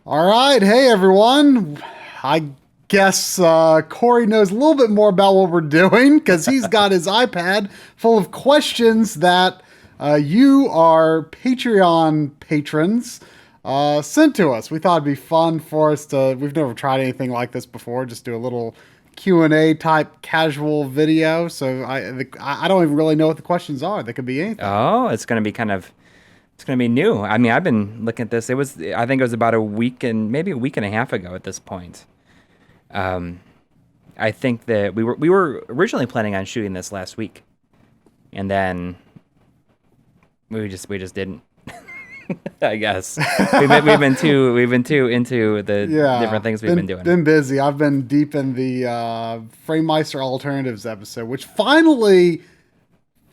All right. Hey, everyone. I guess Corey knows a little bit more about what we're doing because he's got his iPad full of questions that you, our Patreon patrons, sent to us. We thought it'd be fun for us to. We've never tried anything like this before. Just do a little Q&A type casual video. So I don't even really know what the questions are. They could be anything. Oh, it's gonna be new. I mean, I've been looking at this. I think it was about maybe a week and a half ago at this point. Um, I think that we were originally planning on shooting this last week, and then we just didn't. I guess we've been too into the Yeah, different things we've been doing. been busy. I've been deep in the Framemeister Alternatives episode, which finally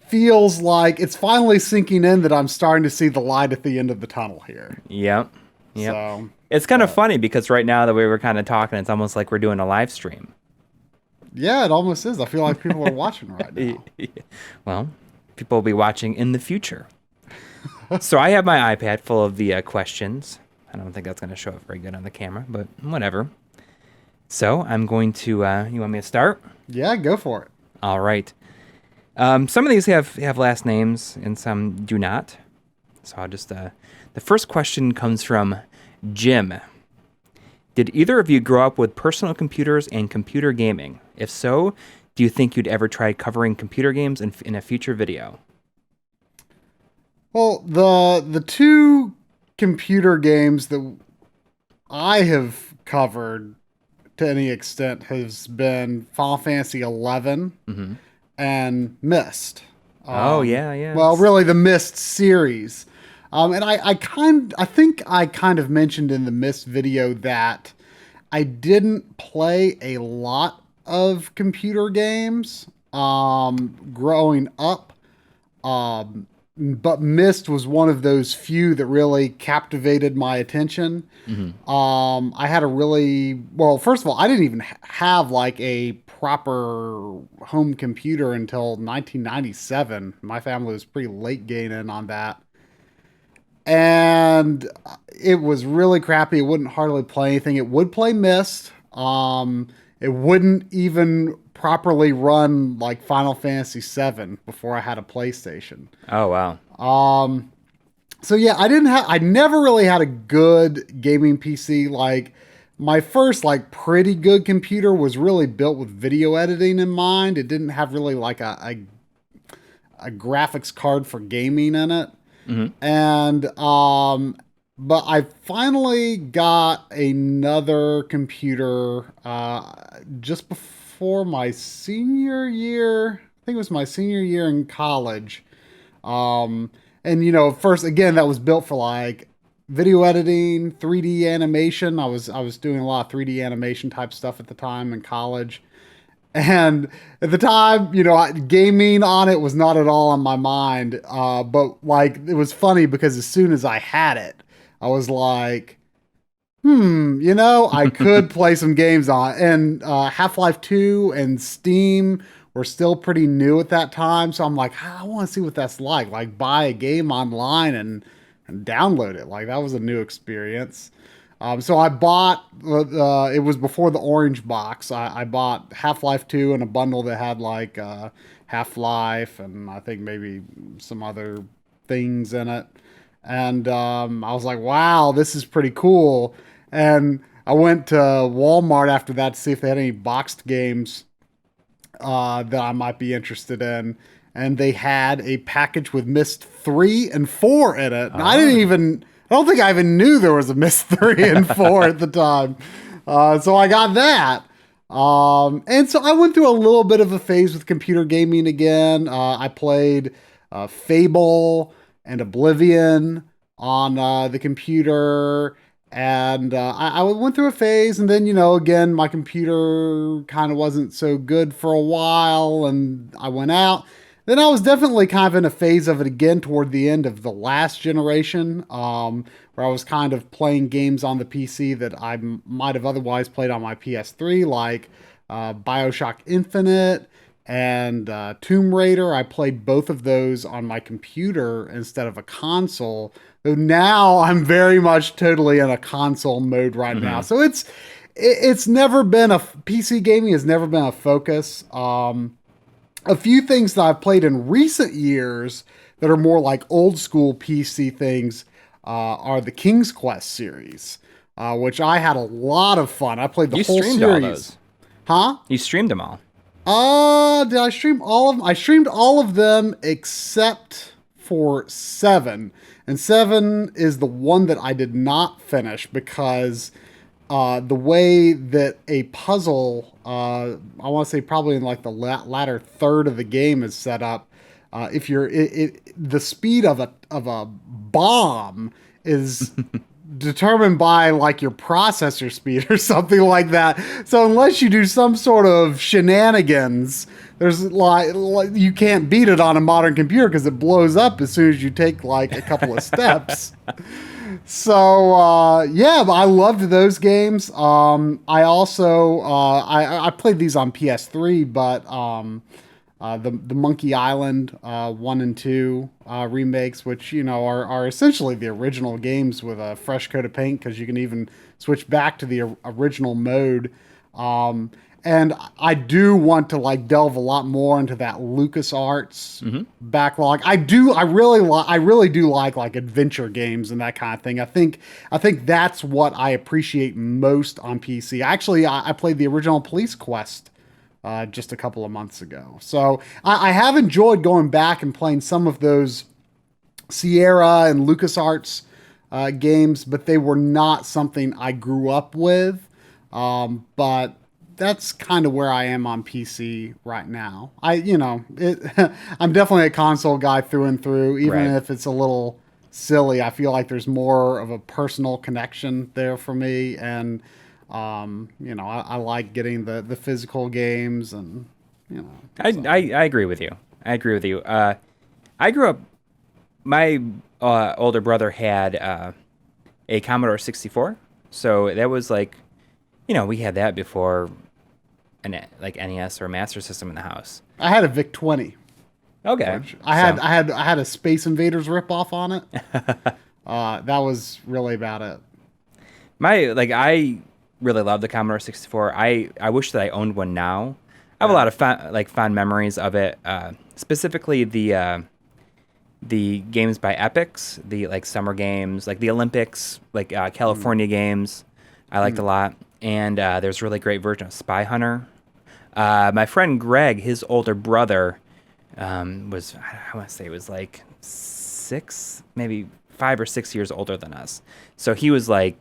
feels like it's finally sinking in that I'm starting to see the light at the end of the tunnel here. Yep, yep. So, It's kind of funny because right now that we were kind of talking, it's almost like we're doing a live stream. yeah, it almost is. I feel like people are watching right now. Well, people will be watching in the future. So I have my iPad full of the questions. I don't think that's going to show up very good on the camera, but whatever. So I'm going to. You want me to start? Yeah, go for it. All right. Some of these have last names and some do not. So I'll just. The first question comes from Jim. Did either of you grow up with personal computers and computer gaming? If so, do you think you'd ever try covering computer games in a future video? Well, the two computer games that I have covered to any extent has been Final Fantasy 11 and Myst. Oh yeah, yeah. Well, really the Myst series. And I think I kind of mentioned in the Myst video that I didn't play a lot of computer games growing up. But Myst was one of those few that really captivated my attention. I had a first of all, I didn't even have like a proper home computer until 1997. My family was pretty late getting in on that. And it was really crappy. It wouldn't hardly play anything. It would play Myst. It wouldn't even properly run like Final Fantasy VII before I had a PlayStation. Oh wow. So yeah, I never really had a good gaming PC. Like my first like pretty good computer was really built with video editing in mind. It didn't have really like a graphics card for gaming in it. And but I finally got another computer just before my senior year. I think it was my senior year in college. And first again that was built for like video editing, 3D animation. I was doing a lot of 3D animation type stuff at the time in college. And at the time, gaming on it was not at all on my mind. But like, it was funny because as soon as I had it, I was like, I could play some games on it. And Half-Life 2 and Steam were still pretty new at that time. So I'm like, I want to see what that's like. Like, buy a game online and download it. Like, that was a new experience. So I bought, it was before the orange box. I bought Half-Life 2 in a bundle that had like Half-Life and I think maybe some other things in it. And I was like, wow, this is pretty cool. And I went to Walmart after that to see if they had any boxed games that I might be interested in. And they had a package with Myst 3 and 4 in it. And I don't think I even knew there was a Myst 3 and 4 at the time. So I got that. And so I went through a little bit of a phase with computer gaming again. I played Fable and Oblivion on the computer. And I went through a phase. And then, again, my computer kind of wasn't so good for a while. And I went out. Then I was definitely kind of in a phase of it again toward the end of the last generation, where I was kind of playing games on the PC that I might have otherwise played on my PS3, like BioShock Infinite and Tomb Raider. I played both of those on my computer instead of a console. So now I'm very much totally in a console mode right now. Mm-hmm. So it's never been a PC gaming has never been a focus. A few things that I've played in recent years that are more like old school PC things are the King's Quest series, which I had a lot of fun. I played the You whole streamed all series. those. Huh? You streamed them all. Did I stream all of them? I streamed all of them except for 7. And 7 is the one that I did not finish because the way that a puzzle, I want to say probably in like the latter third of the game is set up, if you're the speed of a bomb is determined by like your processor speed or something like that. So unless you do some sort of shenanigans, there's like you can't beat it on a modern computer because it blows up as soon as you take like a couple of steps. So yeah, but I loved those games. I also I played these on PS3, but the Monkey Island 1 and 2 remakes, which are essentially the original games with a fresh coat of paint because you can even switch back to the original mode. And I do want to like delve a lot more into that LucasArts backlog. I really do like adventure games and that kind of thing. I think that's what I appreciate most on PC. Actually, I played the original Police Quest just a couple of months ago. So I have enjoyed going back and playing some of those Sierra and LucasArts games, but they were not something I grew up with. But that's kind of where I am on PC right now. I'm definitely a console guy through and through, even Right. if it's a little silly. I feel like there's more of a personal connection there for me, and I like getting the physical games, and I agree with you. I agree with you. I grew up. My older brother had a Commodore 64, so that was like, we had that before an like NES or Master System in the house. I had a VIC 20. Okay, I had a Space Invaders ripoff on it. That was really about it. I really love the Commodore 64. I wish that I owned one now. I have a lot of fond memories of it. Specifically the games by Epics, the like summer games, like the Olympics, like California games. I liked a lot. And there's a really great version of Spy Hunter. My friend Greg, his older brother, was, I want to say it was like 6, maybe 5 or 6 years older than us. So he was like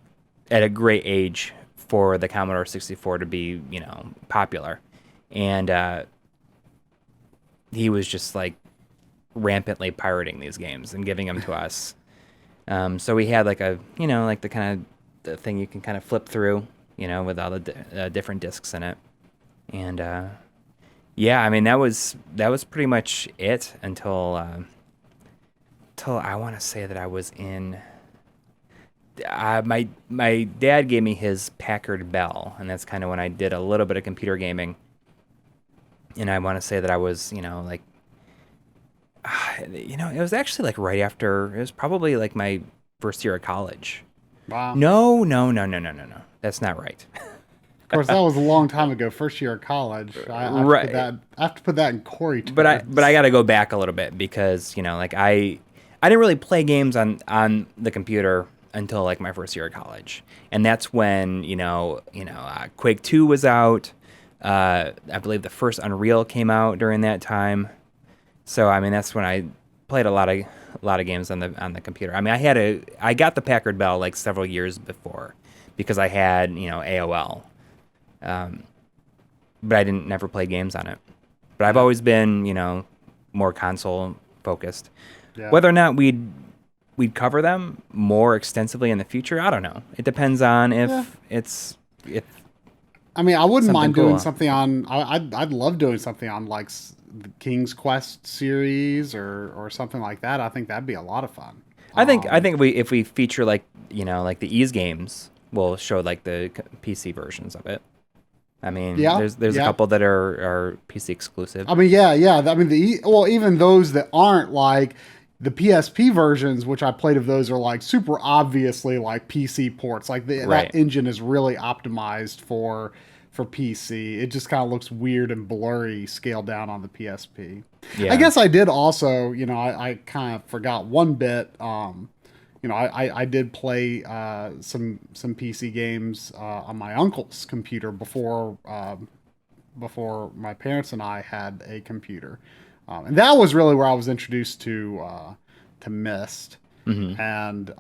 at a great age for the Commodore 64 to be, popular. And he was just like rampantly pirating these games and giving them to us. So we had like like the kind of the thing you can kind of flip through, with all the different discs in it. And yeah, I mean that was pretty much it until I want to say that I was in. My dad gave me his Packard Bell, and that's kind of when I did a little bit of computer gaming. And I want to say that I was, like, it was actually like right after. It was probably like my first year of college. Wow. No. That's not right. Of course, that was a long time ago. First year of college. I have to put that in Corey terms. But I got to go back a little bit because like I didn't really play games on the computer until like my first year of college, and that's when Quake 2 was out. I believe the first Unreal came out during that time. So I mean that's when I played a lot of games on the computer. I mean I got the Packard Bell like several years before because I had AOL. But I didn't never play games on it. But I've always been, more console focused. Yeah. Whether or not we'd cover them more extensively in the future, I don't know. It depends on if I mean, I wouldn't mind cool. doing something on. I'd love doing something on like the King's Quest series or something like that. I think that'd be a lot of fun. I think if we feature like like the Ease games, we'll show like the PC versions of it. I mean, Yeah, there's a yeah. couple that are PC exclusive. I mean, yeah. I mean, even those that aren't, like the PSP versions, which I played of those, are like super obviously like PC ports. Like Right. that engine is really optimized for PC. It just kind of looks weird and blurry scaled down on the PSP. Yeah. I guess I did also, I kind of forgot one bit. I did play some PC games on my uncle's computer before my parents and I had a computer, and that was really where I was introduced to Myst, and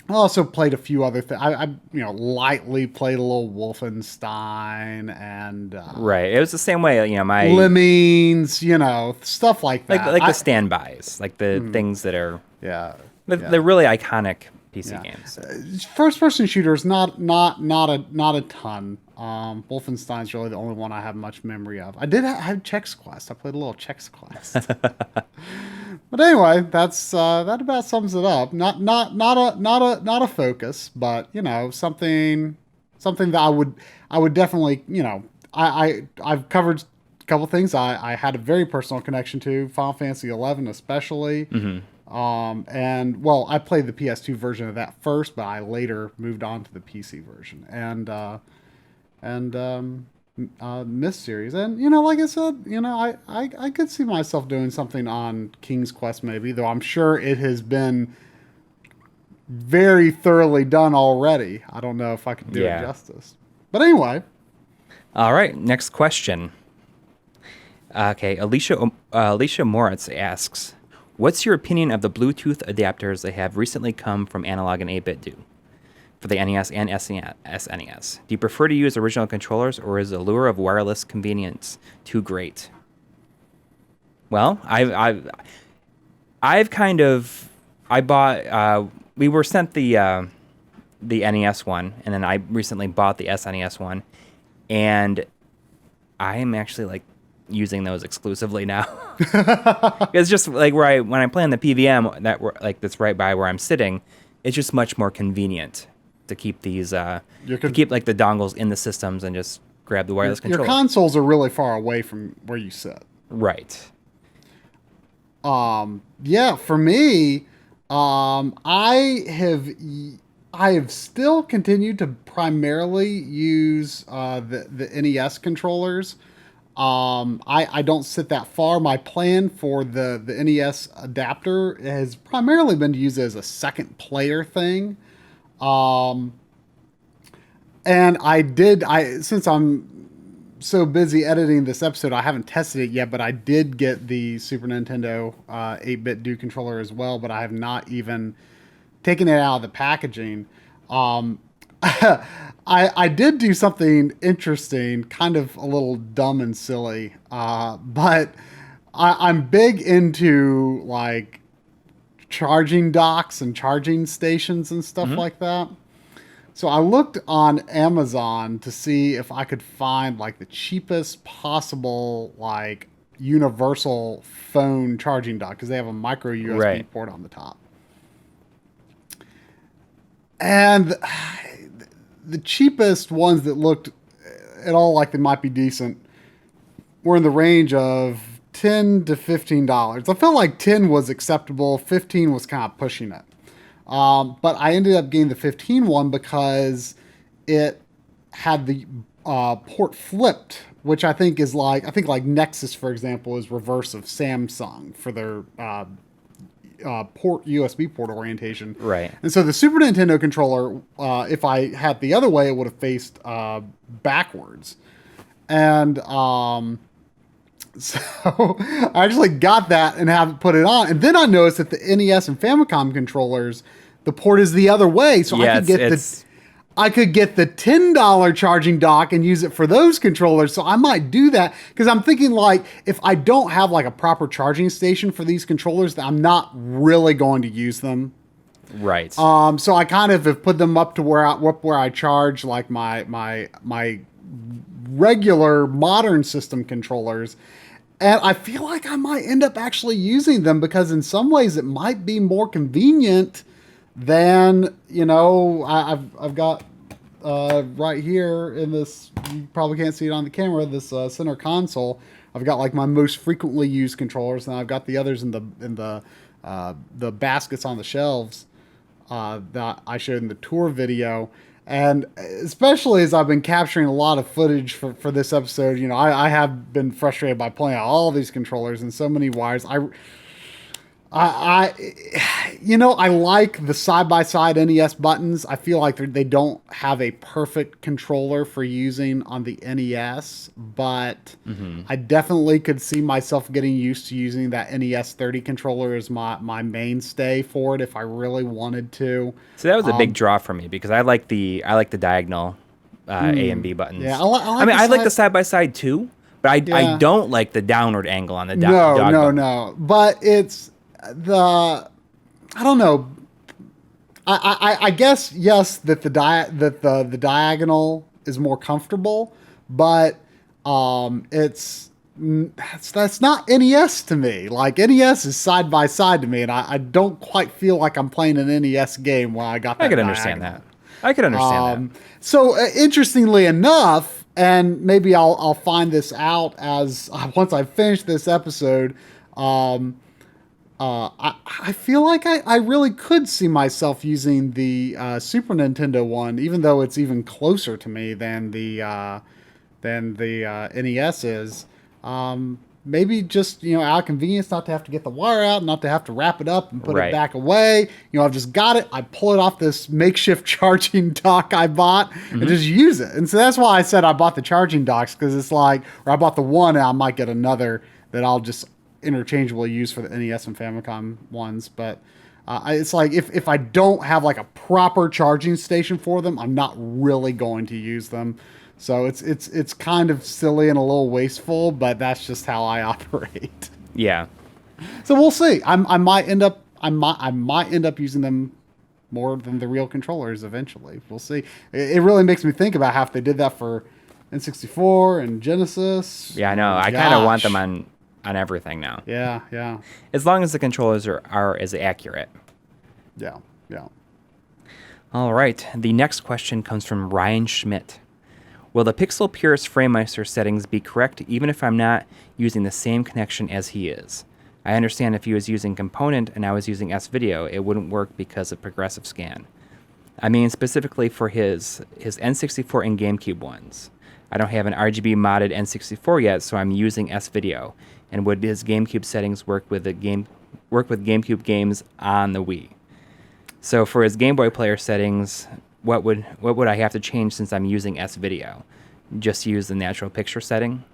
I also played a few other things. I lightly played a little Wolfenstein and Right. It was the same way, my Lemmings, stuff like that. like the standbys, like the things that are Yeah. they're really iconic PC games. First person shooters, not a ton. Wolfenstein's really the only one I have much memory of. I did have Chex Quest. I played a little Chex Quest. But anyway, that about sums it up. Not a focus, but something that I would definitely, I've covered a couple things I had a very personal connection to, Final Fantasy 11 especially. And well, I played the PS2 version of that first, but I later moved on to the PC version and Myst series. And like I said, I could see myself doing something on King's Quest maybe, though I'm sure it has been very thoroughly done already. I don't know if I could do it justice. But anyway. All right, next question. Okay, Alicia Moritz asks, what's your opinion of the Bluetooth adapters that have recently come from Analog and 8-bit do for the NES and SNES? Do you prefer to use original controllers, or is the allure of wireless convenience too great? Well, we were sent the NES one, and then I recently bought the SNES one, and I am actually like using those exclusively now. It's just like when I play on the PVM that's right by where I'm sitting, it's just much more convenient to keep these keep like the dongles in the systems and just grab the wireless controller. Your consoles are really far away from where you sit. Right. Yeah, for me, I have still continued to primarily use the NES controllers. I don't sit that far. My plan for the NES adapter has primarily been to use it as a second player thing. And since I'm so busy editing this episode, I haven't tested it yet, but I did get the Super Nintendo 8-bit do controller as well, but I have not even taken it out of the packaging. I did do something interesting, kind of a little dumb and silly, but I'm big into like charging docks and charging stations and stuff like that. So I looked on Amazon to see if I could find like the cheapest possible like universal phone charging dock, because they have a micro USB port on the top. And the cheapest ones that looked at all like they might be decent were in the range of $10 to $15. I felt like 10 was acceptable. 15 was kind of pushing it. But I ended up getting the 15 one because it had the port flipped, which I think like Nexus, for example, is reverse of Samsung for their USB port orientation. Right. And so the Super Nintendo controller, if I had the other way, it would have faced backwards. And so I actually got that and have put it on. And then I noticed that the NES and Famicom controllers, the port is the other way. So I could get the $10 charging dock and use it for those controllers. So I might do that, because I'm thinking like if I don't have like a proper charging station for these controllers, then I'm not really going to use them. Right. So I kind of have put them up to where I charge like my regular modern system controllers. And I feel like I might end up actually using them, because in some ways it might be more convenient than, I've got right here in this, you probably can't see it on the camera, this center console. I've got like my most frequently used controllers, and I've got the others in the baskets on the shelves that I showed in the tour video. And especially as I've been capturing a lot of footage for this episode, you know, I have been frustrated by pulling out all these controllers and so many wires. You know, I like the side-by-side NES buttons. I feel like they don't have a perfect controller for using on the NES, but I definitely could see myself getting used to using that NES 30 controller as my mainstay for it if I really wanted to. So that was a big draw for me because I like the diagonal A and B buttons. Yeah, I like the side-by-side too, but I don't like the downward angle on the No. But it's I don't know. I guess yes that the diagonal is more comfortable, but that's not NES to me. Like NES is side by side to me, and I don't quite feel like I'm playing an NES game while I got that. I could understand that. that. So interestingly enough, and maybe I'll find this out as once I finish this episode. I feel like I really could see myself using the Super Nintendo one, even though it's even closer to me than the NES is. Maybe just, you know, out of convenience, not to have to get the wire out, not to have to wrap it up and put it back away. You know, I've just got it. I pull it off this makeshift charging dock I bought and just use it. And so that's why I said I bought the charging docks, because it's like, or I bought the one and I might get another that I'll just interchangeably used for the NES and Famicom ones. But it's like if I don't have like a proper charging station for them, I'm not really going to use them. So it's kind of silly and a little wasteful, but that's just how I operate. Yeah. So we'll see. I might end up using them more than the real controllers eventually. We'll see. It really makes me think about how if they did that for N64 and Genesis. Yeah, I know. I kind of want them on everything now. Yeah. As long as the controllers are as accurate. Yeah. All right. The next question comes from Ryan Schmidt. Will the Pixel Purist Framemeister settings be correct even if I'm not using the same connection as he is? I understand if he was using Component and I was using S-Video, it wouldn't work because of progressive scan. I mean specifically for his N64 and GameCube ones. I don't have an RGB modded N64 yet, so I'm using S-Video. And would his GameCube settings work with GameCube games on the Wii? So for his Game Boy player settings, what would I have to change since I'm using S-Video? Just use the natural picture setting?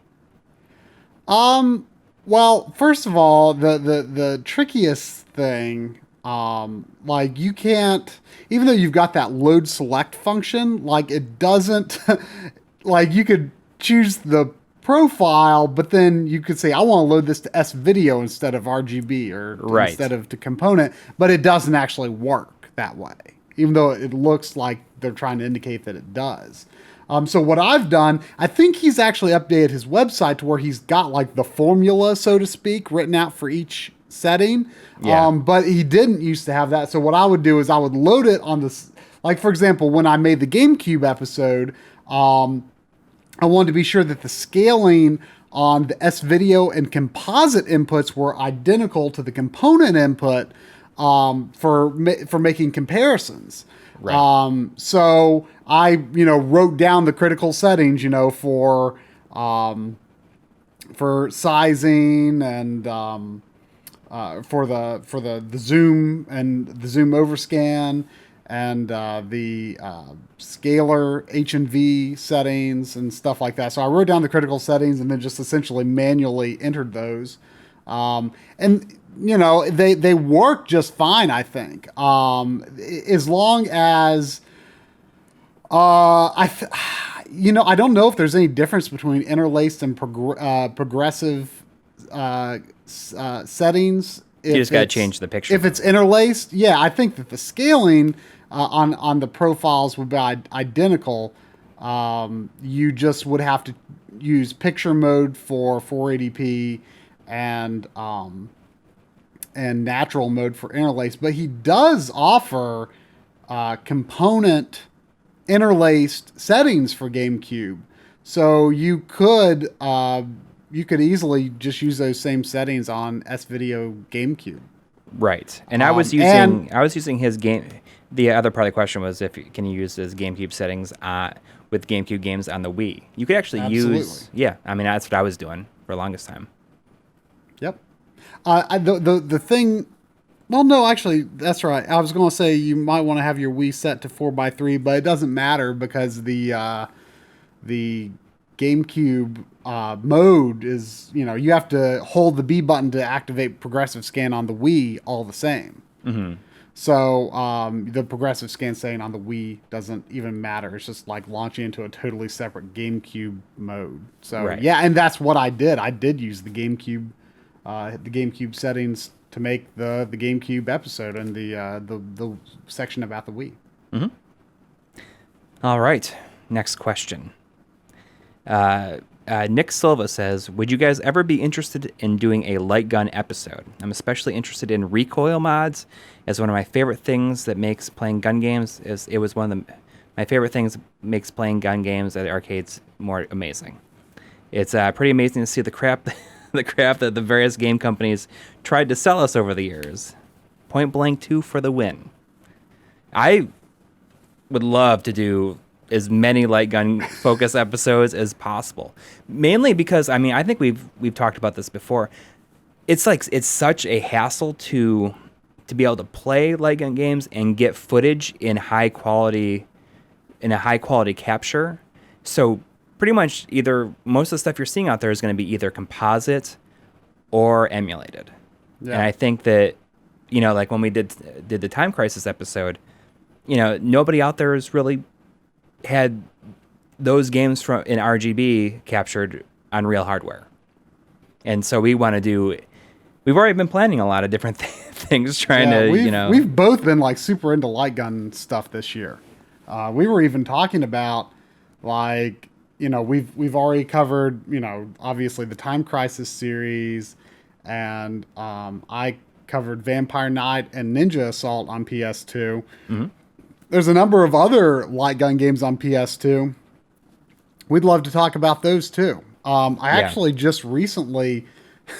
Well, first of all, the trickiest thing, like you can't, even though you've got that load select function, like it doesn't, like you could choose the profile, but then you could say, I want to load this to S-Video instead of RGB or instead of to component, but it doesn't actually work that way, even though it looks like they're trying to indicate that it does. So what I've done, I think he's actually updated his website to where he's got like the formula, so to speak, written out for each setting. Yeah. But he didn't used to have that. So what I would do is I would load it on this, like for example, when I made the GameCube episode, I wanted to be sure that the scaling on the S-Video and composite inputs were identical to the component input for making comparisons. Right. So I, wrote down the critical settings, for sizing and for the zoom and the zoom overscan and the scalar H&V settings and stuff like that. So I wrote down the critical settings and then just essentially manually entered those. And they work just fine, I think. As long as I don't know if there's any difference between interlaced and progressive settings. You just got to change the picture. If it's interlaced, yeah, I think that the scaling on the profiles would be identical. You just would have to use picture mode for 480p and natural mode for interlace. But he does offer component interlaced settings for GameCube. So you could easily just use those same settings on S-Video GameCube. Right. And I was using his game. The other part of the question was can you use his GameCube settings with GameCube games on the Wii? You could actually use. Yeah. I mean, that's what I was doing for the longest time. Yep. The thing. Well, no, actually, that's right. I was going to say you might want to have your Wii set to 4:3, but it doesn't matter because the GameCube mode is, you have to hold the B button to activate progressive scan on the Wii all the same. Mm-hmm. So the progressive scan setting on the Wii doesn't even matter. It's just like launching into a totally separate GameCube mode. So right. Yeah, and that's what I did. I did use the GameCube settings to make the GameCube episode and the section about the Wii. Mm-hmm. All right, next question. Nick Silva says, would you guys ever be interested in doing a light gun episode? I'm especially interested in recoil mods, as one of my favorite things that makes playing gun games my favorite things makes playing gun games at arcades more amazing. It's pretty amazing to see the crap that the various game companies tried to sell us over the years. Point Blank 2 for the win. I would love to do as many light gun focus episodes as possible. Mainly because, I mean, I think we've talked about this before. It's such a hassle to be able to play light gun games and get footage in a high quality capture. So pretty much most of the stuff you're seeing out there is going to be either composite or emulated. Yeah. And I think that, like when we did the Time Crisis episode, nobody out there has really had those games in RGB captured on real hardware. And so we've already been planning a lot of different things we've both been like super into light gun stuff this year. We were even talking about we've already covered, obviously the Time Crisis series, and I covered Vampire Knight and Ninja Assault on PS2. Mm-hmm. There's a number of other light gun games on PS2. We'd love to talk about those too. Actually just recently,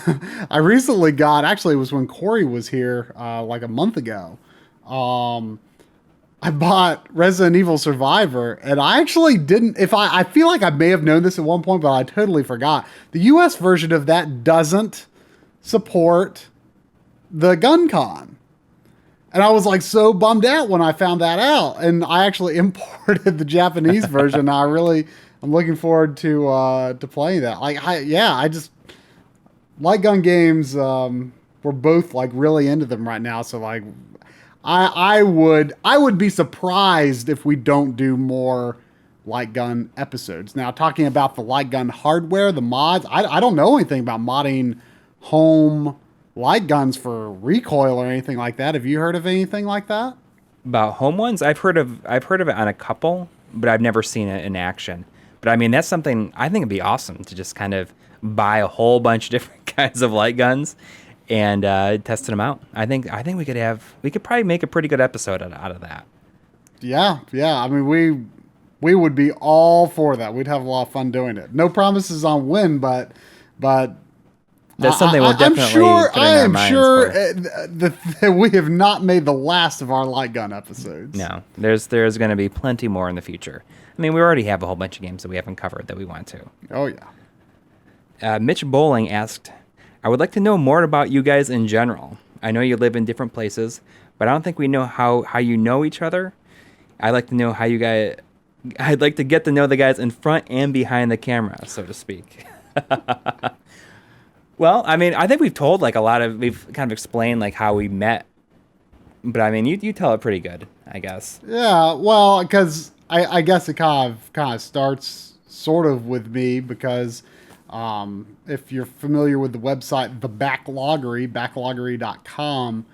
it was when Corey was here like a month ago. I bought Resident Evil Survivor, and I actually didn't. I feel like I may have known this at one point, but I totally forgot. The U.S. version of that doesn't support the gun con. And I was like so bummed out when I found that out. And I actually imported the Japanese version. I'm looking forward to playing that. Light gun games, we're both like really into them right now. So like, I would be surprised if we don't do more light gun episodes. Now, talking about the light gun hardware, the mods, I don't know anything about modding home light guns for recoil or anything like that. Have you heard of anything like that? About home ones? I've heard of it on a couple, but I've never seen it in action. But I mean, that's something I think it'd be awesome to just kind of buy a whole bunch of different kinds of light guns and testing them out. I think we could probably make a pretty good episode out of that. Yeah. I mean, we would be all for that. We'd have a lot of fun doing it. No promises on when, but that's something we'll definitely I am sure that we have not made the last of our light gun episodes. No, there's going to be plenty more in the future. I mean, we already have a whole bunch of games that we haven't covered that we want to. Oh yeah. Mitch Bowling asked, I would like to know more about you guys in general. I know you live in different places, but I don't think we know how you know each other. I'd like to know I'd like to get to know the guys in front and behind the camera, so to speak. Well, I mean, I think we've kind of explained like how we met, but I mean, you tell it pretty good, I guess. Yeah, well, because I guess it kind of starts sort of with me because if you're familiar with the website, the backloggery.com,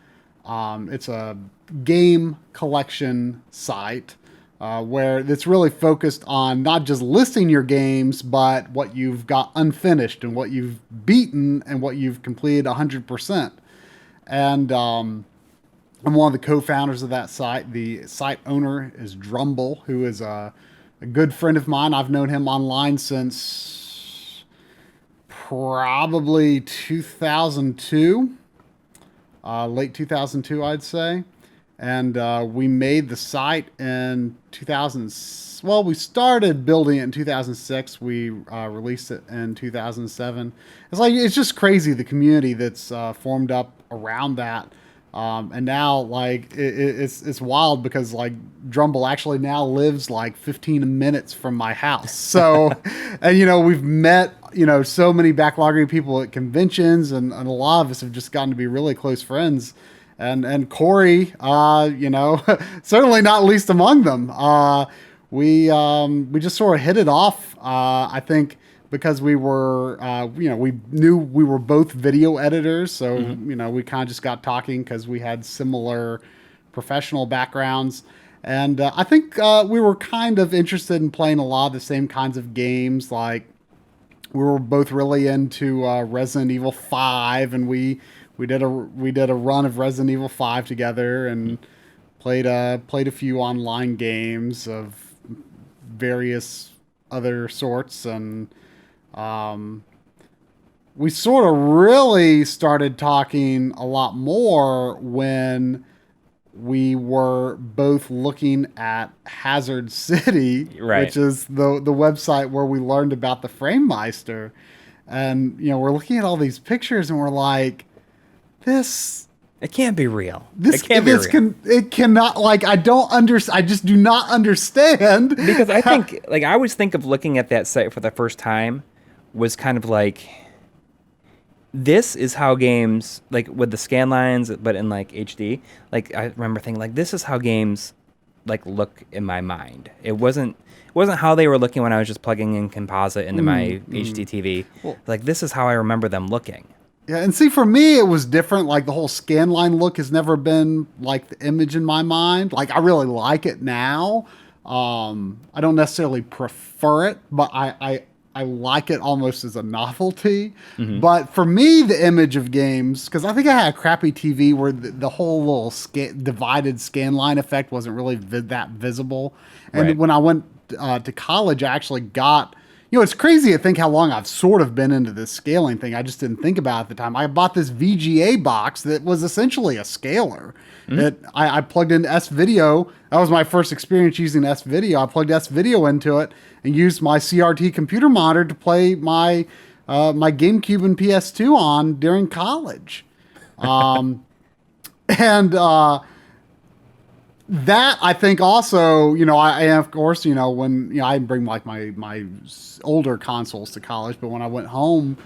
it's a game collection site where it's really focused on not just listing your games, but what you've got unfinished and what you've beaten and what you've completed 100%. And I'm one of the co-founders of that site. The site owner is Drumble, who is a good friend of mine. I've known him online since probably 2002, late 2002, I'd say. And we made the site in 2000. Well, we started building it in 2006. We released it in 2007. It's just crazy, the community that's formed up around that. And now, like, it's wild because, like, Drumble actually now lives like 15 minutes from my house. So, and, you know, we've met, you know, so many backlogging people at conventions, and a lot of us have just gotten to be really close friends. And Corey, you know, certainly not least among them. We just sort of hit it off, I think, because we were, you know, we knew we were both video editors. So, you know, we kind of just got talking because we had similar professional backgrounds. And I think we were kind of interested in playing a lot of the same kinds of games. Like, we were both really into Resident Evil 5, and we did a run of Resident Evil 5 together, and played a few online games of various other sorts. And we sort of really started talking a lot more when we were both looking at Hazard City, Right. which is the website where we learned about the Framemeister. And, you know, we're looking at all these pictures and we're like, it can't be real. It cannot, like, I just do not understand. Because I think, like, I always think of looking at that site for the first time was kind of like, this is how games, like, with the scan lines, but in, like, HD, like, I remember thinking, like, this is how games, like, look in my mind. It wasn't how they were looking when I was just plugging in composite into my HD TV. Well, like, this is how I remember them looking. Yeah, and see, for me, it was different. Like, the whole scan line look has never been, like, the image in my mind. Like, I really like it now. I don't necessarily prefer it, but I like it almost as a novelty. But for me, the image of games, because I think I had a crappy TV where the whole little divided scan line effect wasn't really that visible. And Right. when I went to college, I actually got... You know, it's crazy to think how long I've sort of been into this scaling thing. I just didn't think about it at the time. I bought this VGA box that was essentially a scaler. That I plugged into S-Video. That was my first experience using S-Video. I plugged S-Video into it and used my CRT computer monitor to play my my GameCube and PS2 on during college. That, I think, also, you know, I of course, you know, when, you know, I didn't bring like my older consoles to college, but when I went home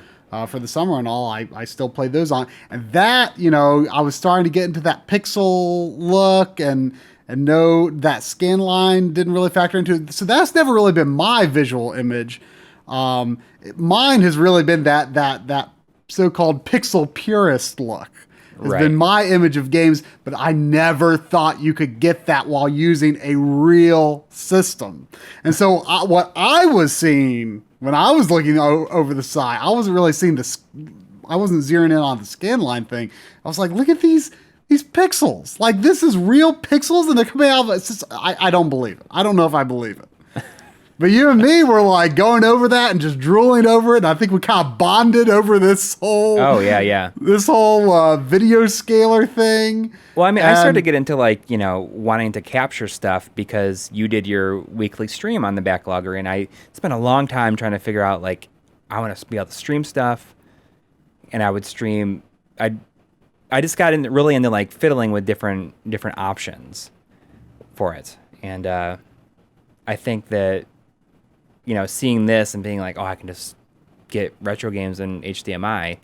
for the summer and all, I still played those on. And that, you know, I was starting to get into that pixel look, and know that scan line didn't really factor into it. So that's never really been my visual image. Mine has really been that so-called pixel purist look. Has Right. been my image of games, but I never thought you could get that while using a real system. And so what I was seeing when I was looking over the side, I wasn't really seeing I wasn't zeroing in on the scan line thing. I was like, look at these pixels. Like, this is real pixels, and they're coming out of it. I don't believe it. I don't know if I believe it. But you and me were like going over that and just drooling over it. And I think we kind of bonded over this whole this whole video scaler thing. Well, I mean, I started to get into, like, you know, wanting to capture stuff because you did your weekly stream on the Backlogger, and I spent a long time trying to figure out, like, I want to be able to stream stuff, and I would stream. I just got really into, like, fiddling with different options for it, and I think that, you know, seeing this and being like, oh, I can just get retro games in HDMI,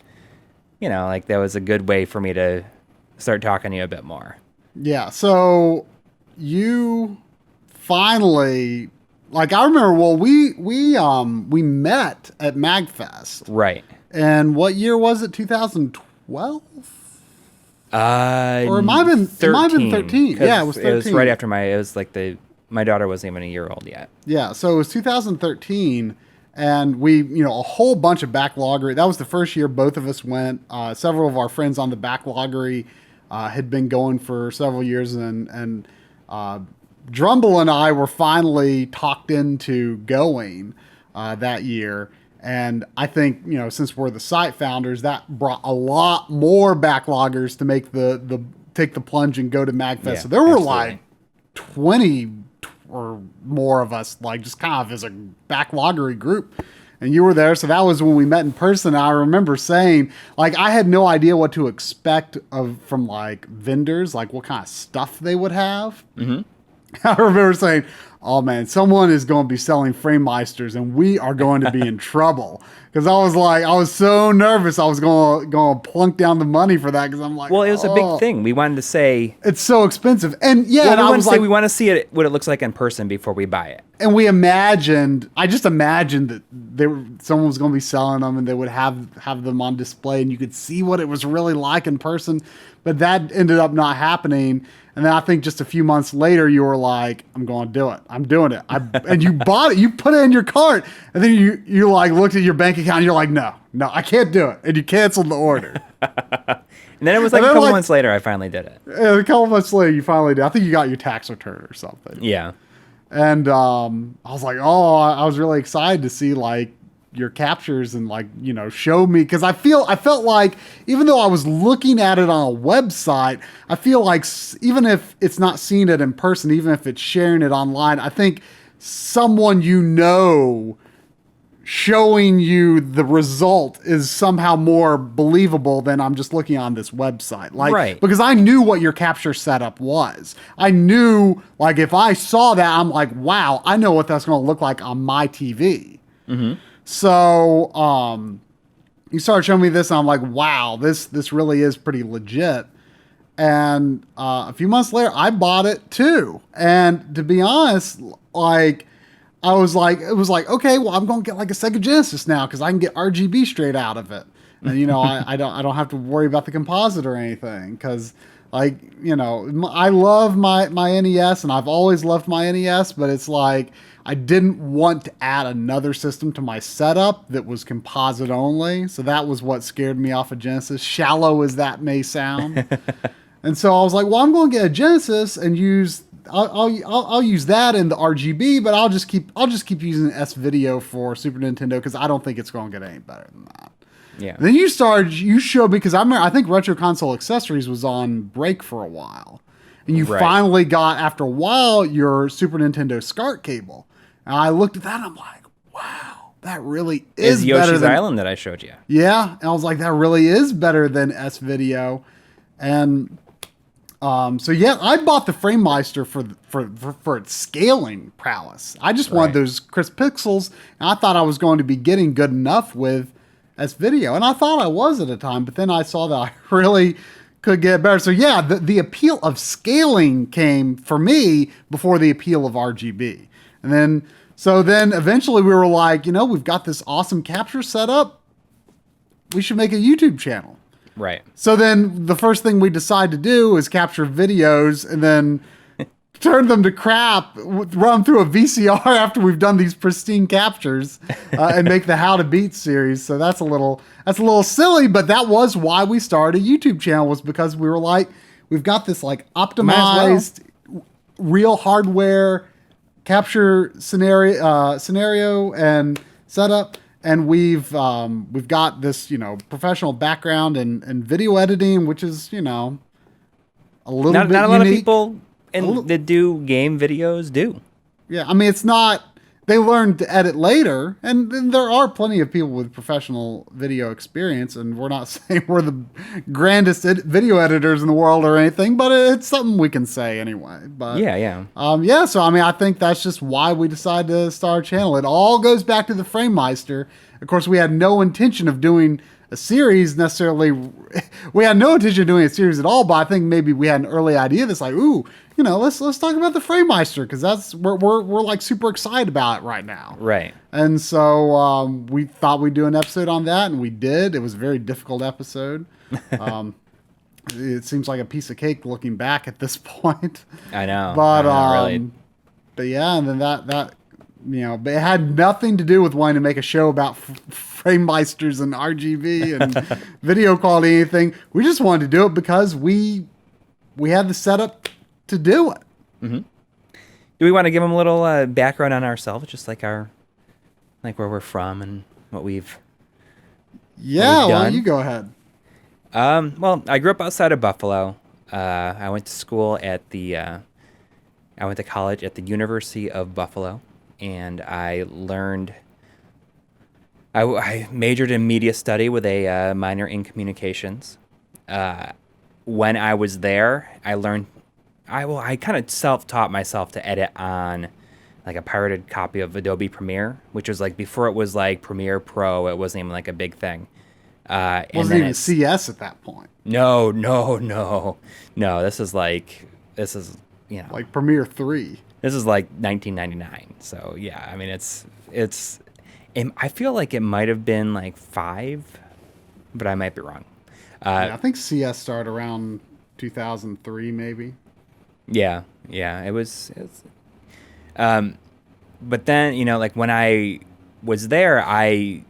you know, like, that was a good way for me to start talking to you a bit more. Yeah. So you finally, like, I remember, well, we met at MagFest. Right. And what year was it? 2012? Or it might have been 13. Yeah, it was 13. It was right after it was like my daughter wasn't even a year old yet. Yeah, so it was 2013, and we, you know, a whole bunch of Backloggery. That was the first year both of us went. Several of our friends on the Backloggery had been going for several years, and Drumble and I were finally talked into going that year. And I think, since we're the site founders, that brought a lot more backloggers to make take the plunge and go to MagFest. Yeah, so there were absolutely. like 20 or more of us, like just kind of as a backloggery group. And you were there. So that was when we met in person. I remember saying, like, I had no idea what to expect from like vendors, like what kind of stuff they would have. Mm-hmm. I remember saying, oh man, someone is going to be selling Framemeisters and we are going to be in trouble. Because I was so nervous I was going to plunk down the money for that, because I'm like, well, it was a big thing. We wanted to say it's so expensive. And yeah, and I was like, we want to see what it looks like in person before we buy it. And I just imagined that someone was going to be selling them and they would have them on display and you could see what it was really like in person. But that ended up not happening. And then I think just a few months later, you were like, I'm going to do it. I'm doing it. And you bought it. You put it in your cart. And then you like looked at your bank account and you're like, no, I can't do it. And you canceled the order. And then it was like a couple months later, I finally did it. And a couple months later, you finally did. I think you got your tax return or something. Yeah. And I was like, I was really excited to see like your captures and like, show me, because I felt like even though I was looking at it on a website, I feel like even if it's not seeing it in person, even if it's sharing it online, I think someone showing you the result is somehow more believable than I'm just looking on this website. Like, right. Because I knew what your capture setup was. I knew, like, if I saw that, I'm like, wow, I know what that's going to look like on my TV. Mm-hmm. So, you started showing me this and I'm like, wow, this really is pretty legit. And, a few months later, I bought it too. And to be honest, like, it was like, okay, well, I'm going to get like a Sega Genesis now because I can get RGB straight out of it. And, I don't have to worry about the composite or anything because, like, I love my NES and I've always loved my NES, but it's like I didn't want to add another system to my setup that was composite only. So that was what scared me off of Genesis, shallow as that may sound. And so I was like, well, I'm going to get a Genesis and I'll use that in the RGB, but I'll just keep using S-Video for Super Nintendo because I don't think it's going to get any better than that. Yeah. And then you showed me, because I think Retro Console Accessories was on break for a while, and you finally got, after a while, your Super Nintendo SCART cable. And I looked at that and I'm like, wow, that really is better Yoshi's than Island that I showed you. Yeah, and I was like, that really is better than S-Video. And so yeah, I bought the Framemeister for its scaling prowess. I just wanted those crisp pixels, and I thought I was going to be getting good enough with S-Video, and I thought I was at a time, but then I saw that I really could get better. So yeah, the appeal of scaling came for me before the appeal of RGB. And then eventually we were like, we've got this awesome capture setup. We should make a YouTube channel. Right. So then the first thing we decide to do is capture videos and then turn them to crap, run through a VCR after we've done these pristine captures, and make the How to Beat series. So that's a little silly, but that was why we started a YouTube channel, was because we were like, we've got this like optimized real hardware capture scenario and setup. And we've got this, professional background and video editing, which is, a little bit not a lot of unique. people that do game videos do. Yeah, I mean, it's not. They learned to edit later, and there are plenty of people with professional video experience, and we're not saying we're the grandest video editors in the world or anything, but it's something we can say anyway. But yeah. So I mean, I think that's just why we decided to start a channel. It all goes back to the Framemeister. Of course, we had no intention of doing a series necessarily. We had no intention of doing a series at all, but I think maybe we had an early idea that's like, ooh, let's talk about the Framemeister, because that's we're like super excited about it right now. Right. And so we thought we'd do an episode on that, and we did. It was a very difficult episode. It seems like a piece of cake looking back at this point. I know. But really. But yeah, and then that but it had nothing to do with wanting to make a show about Framemeisters and RGB and video quality, anything. We just wanted to do it because we we had the setup to do it. Do we want to give them a little background on ourselves, just like where we're from and what we've Yeah, well, done? you go ahead. Well, I grew up outside of Buffalo. I went to college at the University of Buffalo, and I majored in media study with a minor in communications. When I was there, I kind of self-taught myself to edit on like a pirated copy of Adobe Premiere, which was like before it was like Premiere Pro. It wasn't even like a big thing. Wasn't even CS at that point. No. This is Like Premiere 3. This is like 1999. So yeah, I mean I feel like it might have been like 5, but I might be wrong. I think CS started around 2003, maybe. Yeah, it was. But then like when I was there, I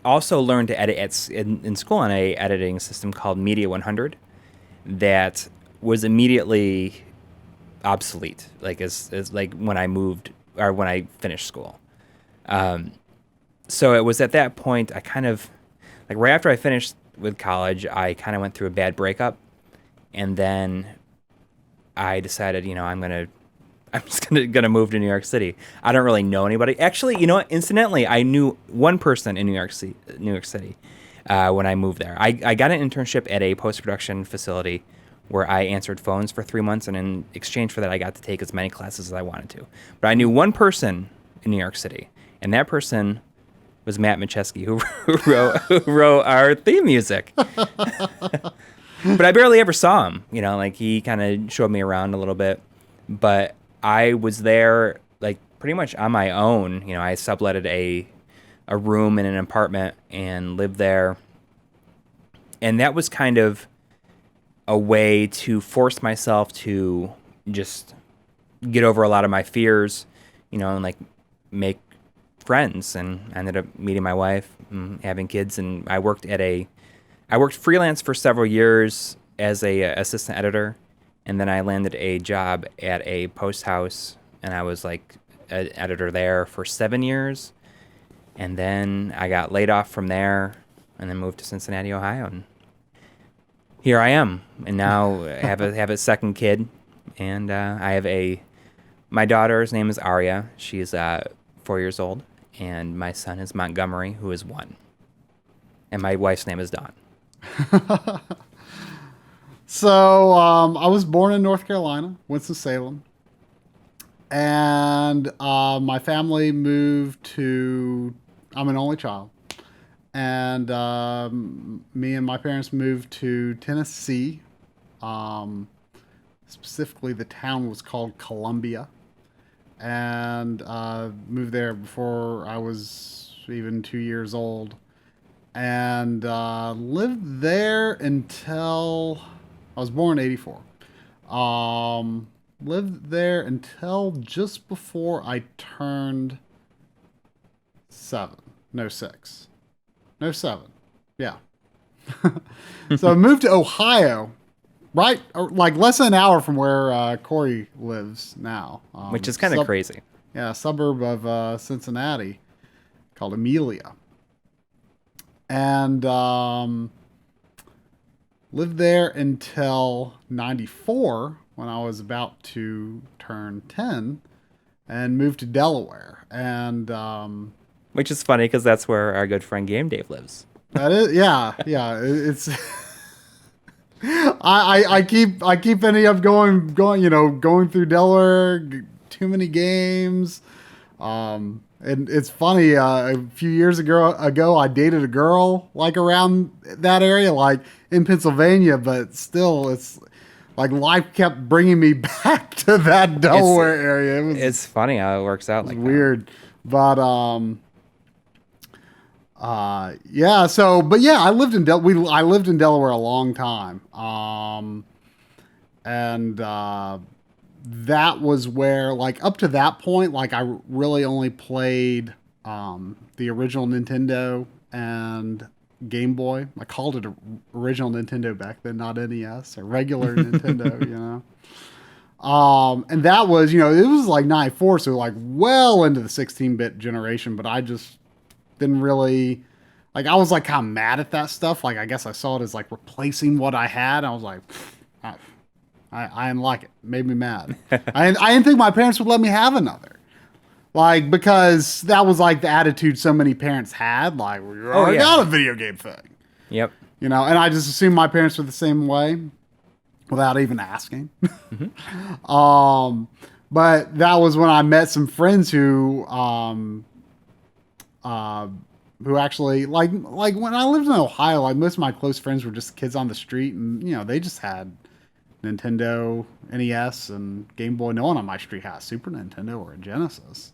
also learned to edit in school on a editing system called Media 100 that was immediately obsolete. Like as like when I moved or when I finished school. So it was at that point I kind of like right after I finished with college, I kind of went through a bad breakup, and then I decided, I'm just gonna move to New York City. I don't really know anybody. Actually, you know what? Incidentally, I knew one person in New York City when I moved there. I got an internship at a post-production facility where I answered phones for 3 months, and in exchange for that, I got to take as many classes as I wanted to. But I knew one person in New York City, and that person was Matt Macheski, who wrote our theme music. But I barely ever saw him. Like he kind of showed me around a little bit, but I was there like pretty much on my own. I subletted a room in an apartment and lived there, and that was kind of a way to force myself to just get over a lot of my fears, and like make friends. And I ended up meeting my wife and having kids, and I worked freelance for several years as a assistant editor, and then I landed a job at a post house, and I was like an editor there for 7 years, and then I got laid off from there, and then moved to Cincinnati, Ohio, and here I am. And now I have a second kid, and I have my daughter's name is Aria. She's 4 years old, and my son is Montgomery, who is 1, and my wife's name is Dawn. So I was born in North Carolina, Winston-Salem, and my family moved to. I'm an only child, and me and my parents moved to Tennessee. Specifically, the town was called Columbia, and moved there before I was even 2 years old. And lived there until I was born in '84. Lived there until just before I turned 7. No, 6. No, 7. Yeah. So I moved to Ohio, right? Like less than an hour from where Corey lives now. Which is kind of crazy. Yeah, a suburb of Cincinnati called Amelia. And lived there until '94 when I was about to turn 10 and moved to Delaware. And which is funny because that's where our good friend Game Dave lives. That is, yeah. It's I keep ending up going through Delaware, too many games. And it's funny, a few years ago, I dated a girl like around that area, like in Pennsylvania, but still, it's like life kept bringing me back to that Delaware area. It's funny how it works out like weird. That. But, yeah, so, but yeah, I lived in Delaware a long time. And, that was where, like, up to that point, like, I really only played the original Nintendo and Game Boy. I called it a original Nintendo back then, not NES, or regular Nintendo, you know. And that was, you know, it was like 94, so like well into the 16-bit generation, but I just didn't really, like, I was like kind of mad at that stuff. Like, I guess I saw it as like replacing what I had. I was like, I didn't like it. Made me mad. I didn't think my parents would let me have another. Like, because that was like the attitude so many parents had. Like, we already got a video game thing. Yep. You know, and I just assumed my parents were the same way without even asking. But that was when I met some friends who actually like when I lived in Ohio, like most of my close friends were just kids on the street, and you know, they just had Nintendo, NES, and Game Boy. No one on my street had a Super Nintendo or a Genesis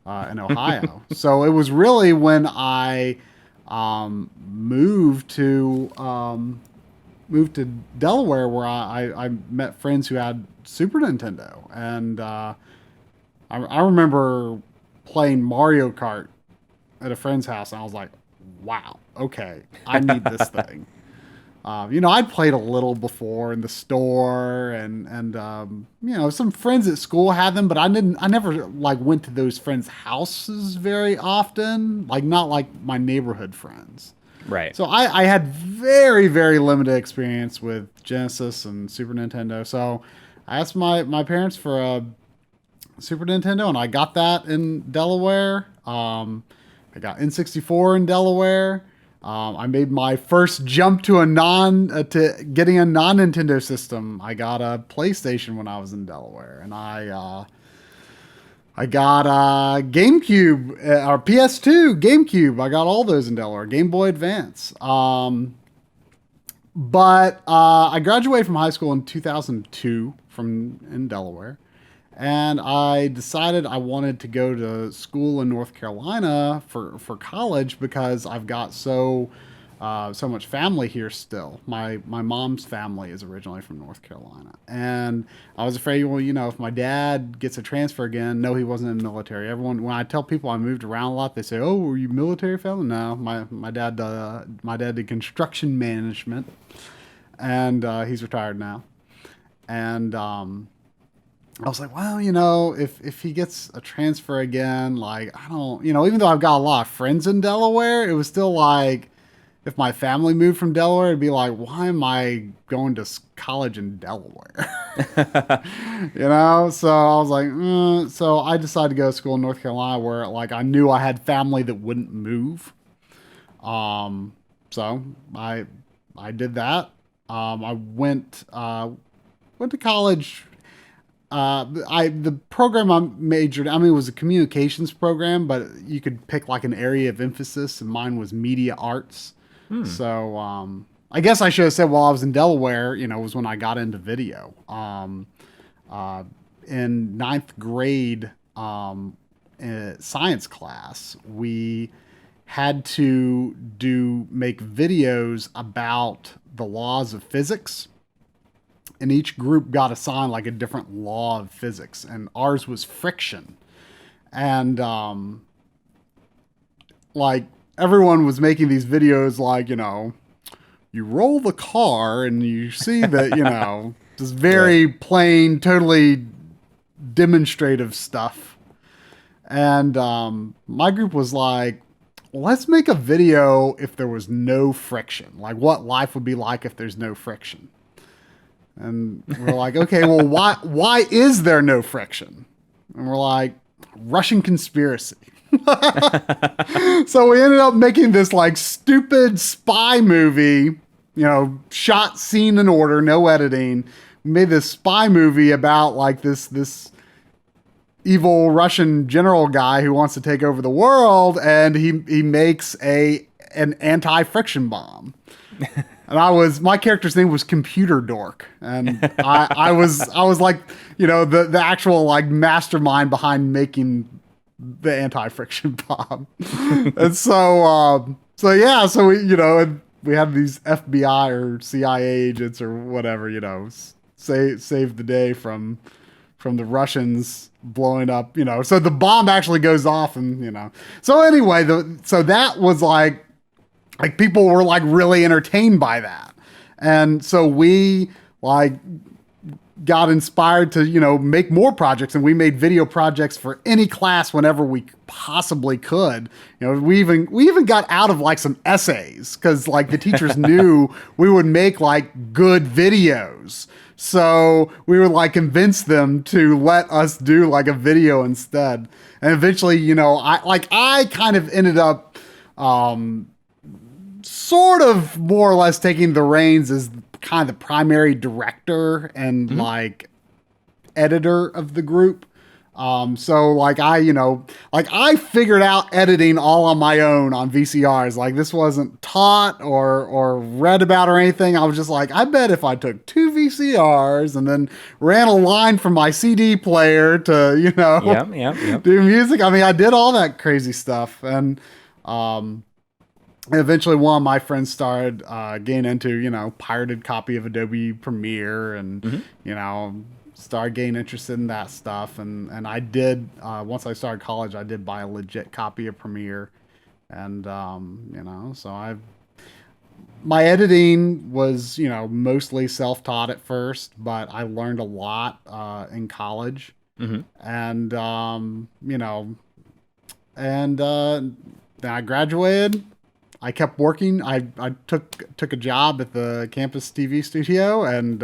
in Ohio. So it was really when I moved to Delaware where I met friends who had Super Nintendo, and I remember playing Mario Kart at a friend's house, and I was like, wow, okay, I need this thing. You know, I'd played a little before in the store, and you know, some friends at school had them, but I never like went to those friends' houses very often, like not like my neighborhood friends. Right. So I had very, very limited experience with Genesis and Super Nintendo. So I asked my parents for a Super Nintendo, and I got that in Delaware. I got N64 in Delaware. I made my first jump to getting a non-Nintendo system. I got a PlayStation when I was in Delaware, and I got a GameCube or PS2, GameCube. I got all those in Delaware. Game Boy Advance. But I graduated from high school in 2002 in Delaware. And I decided I wanted to go to school in North Carolina for college because I've got so much family here still. My mom's family is originally from North Carolina. And I was afraid, well, you know, if my dad gets a transfer again, no, he wasn't in the military. Everyone, when I tell people I moved around a lot, they say, oh, were you military family? No, my dad did construction management, and he's retired now. And I was like, well, you know, if he gets a transfer again, like, I don't, you know, even though I've got a lot of friends in Delaware, it was still like, if my family moved from Delaware, it'd be like, why am I going to college in Delaware? You know? So I was like, so I decided to go to school in North Carolina where, like, I knew I had family that wouldn't move. So I did that. I went to college. The program I majored, I mean, it was a communications program, but you could pick like an area of emphasis, and mine was media arts. So, I guess I should have said while I was in Delaware, you know, was when I got into video. In ninth grade, science class, we had to make videos about the laws of physics. And each group got assigned like a different law of physics, and ours was friction. And like everyone was making these videos like, you know, you roll the car and you see that, you know, just very plain, totally demonstrative stuff. And my group was like, let's make a video if there was no friction, like what life would be like if there's no friction. And we're like, okay, well, why is there no friction? And we're like, Russian conspiracy. So we ended up making this like stupid spy movie, you know, shot, scene in order, no editing. We made this spy movie about like this evil Russian general guy who wants to take over the world, and he makes an anti-friction bomb. And my character's name was Computer Dork, and I was like, you know, the actual like mastermind behind making the anti-friction bomb. And so we, you know, we had these FBI or CIA agents or whatever, you know, save the day from the Russians blowing up, you know. So the bomb actually goes off, and you know. So anyway, so that was like like people were like really entertained by that. And so we like got inspired to, make more projects, and we made video projects for any class whenever we possibly could. We even got out of like some essays because like the teachers knew we would make like good videos. So we would like convince them to let us do like a video instead. And eventually, I kind of ended up sort of more or less taking the reins as kind of the primary director and like editor of the group. So like I figured out editing all on my own on VCRs. Like this wasn't taught or read about or anything. I was just like, I bet if I took 2 VCRs and then ran a line from my CD player to, do music. I mean, I did all that crazy stuff. And eventually one of my friends started getting into, pirated copy of Adobe Premiere and, started getting interested in that stuff. And I did, once I started college, I did buy a legit copy of Premiere. And, so my editing was, mostly self-taught at first, but I learned a lot in college. And, then I graduated. I kept working. I took a job at the campus TV studio, and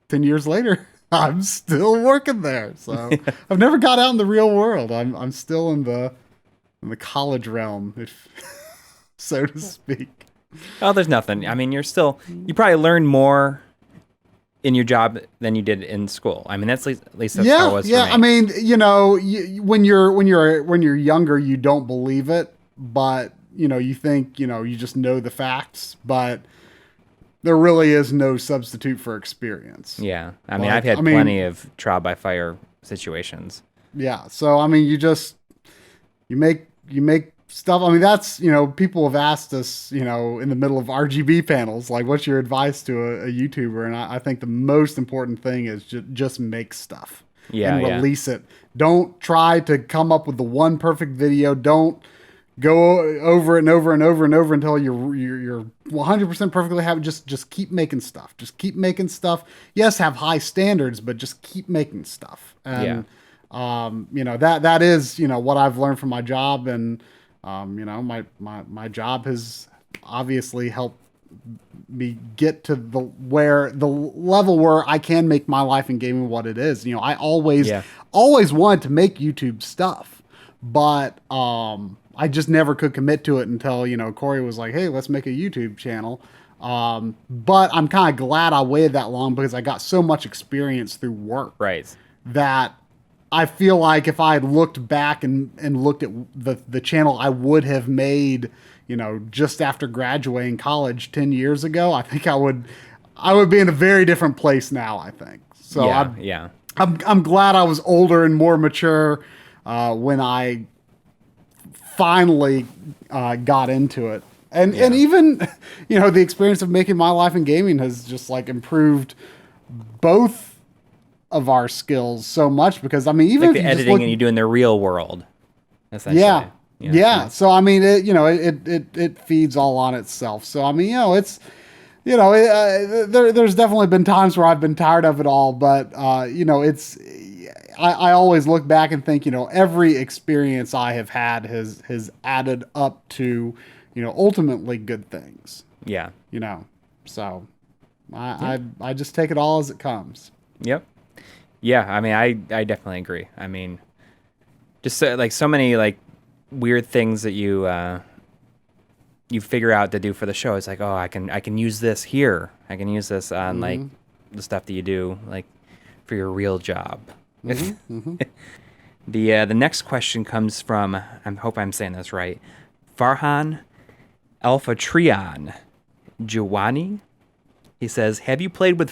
10 years later, I'm still working there. So I've never got out in the real world. I'm still in the college realm, if so to speak. Oh, there's nothing. I mean, you probably learned more in your job than you did in school. I mean, at least that's how it was for me. I mean, when you're younger, you don't believe it, but you think, you just know the facts, but there really is no substitute for experience. Yeah. I mean, I've had plenty of trial by fire situations. Yeah. So, I mean, you make stuff. I mean, that's, people have asked us, in the middle of RGB panels, like, what's your advice to a YouTuber? And I think the most important thing is just make stuff and release it. Don't try to come up with the one perfect video. Don't go over it and over and over and over until you're 100% perfectly happy. Just keep making stuff. Just keep making stuff. Yes, have high standards, but just keep making stuff. And that is what I've learned from my job, and my job has obviously helped me get to the level where I can make my life in gaming what it is. I always wanted to make YouTube stuff, but I just never could commit to it until, Corey was like, hey, let's make a YouTube channel. But I'm kind of glad I waited that long, because I got so much experience through work. Right. That I feel like if I had looked back and looked at the channel I would have made, just after graduating college 10 years ago, I think I would be in a very different place now, I think. So I'm glad I was older and more mature when I finally got into it. And even, the experience of making my life in gaming has just like improved both of our skills so much, because I mean, even like the editing and you do in the real world. Yeah. So I mean, it feeds all on itself. So I mean, it's, there's definitely been times where I've been tired of it all, but I always look back and think, every experience I have had has added up to, ultimately good things. Yeah. So I just take it all as it comes. Yep. Yeah. I mean, I definitely agree. I mean, just so many like weird things that you figure out to do for the show. It's like, oh, I can use this here. I can use this on like the stuff that you do like for your real job. The next question comes from, I hope I'm saying this right, Farhan Alpha Trion Giovanni. He says, have you played with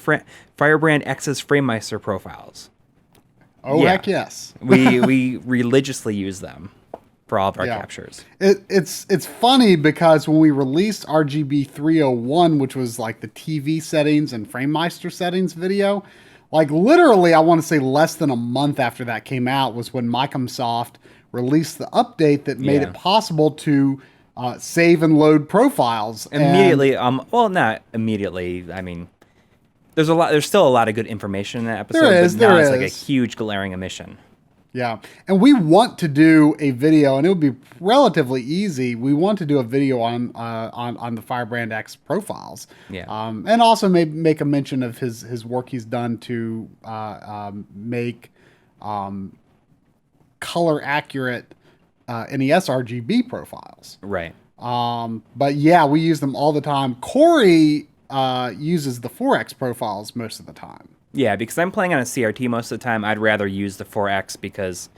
Firebrand X's Framemeister profiles? Oh, yeah. Heck yes. we religiously use them for all of our captures. It's funny because when we released RGB 301, which was like the TV settings and Framemeister settings video, like literally, I want to say less than a month after that came out was when Microsoft released the update that made it possible to save and load profiles. Immediately, well, not immediately. I mean, there's still a lot of good information in that episode, but now it's like a huge glaring omission. Yeah. And we want to do a video, and it would be relatively easy. We want to do a video on the Firebrand X profiles. Yeah. And also maybe make a mention of his work he's done to make color accurate NES RGB profiles. Right. But yeah, we use them all the time. Corey uses the 4X profiles most of the time. Yeah, because I'm playing on a CRT most of the time. I'd rather use the 4X because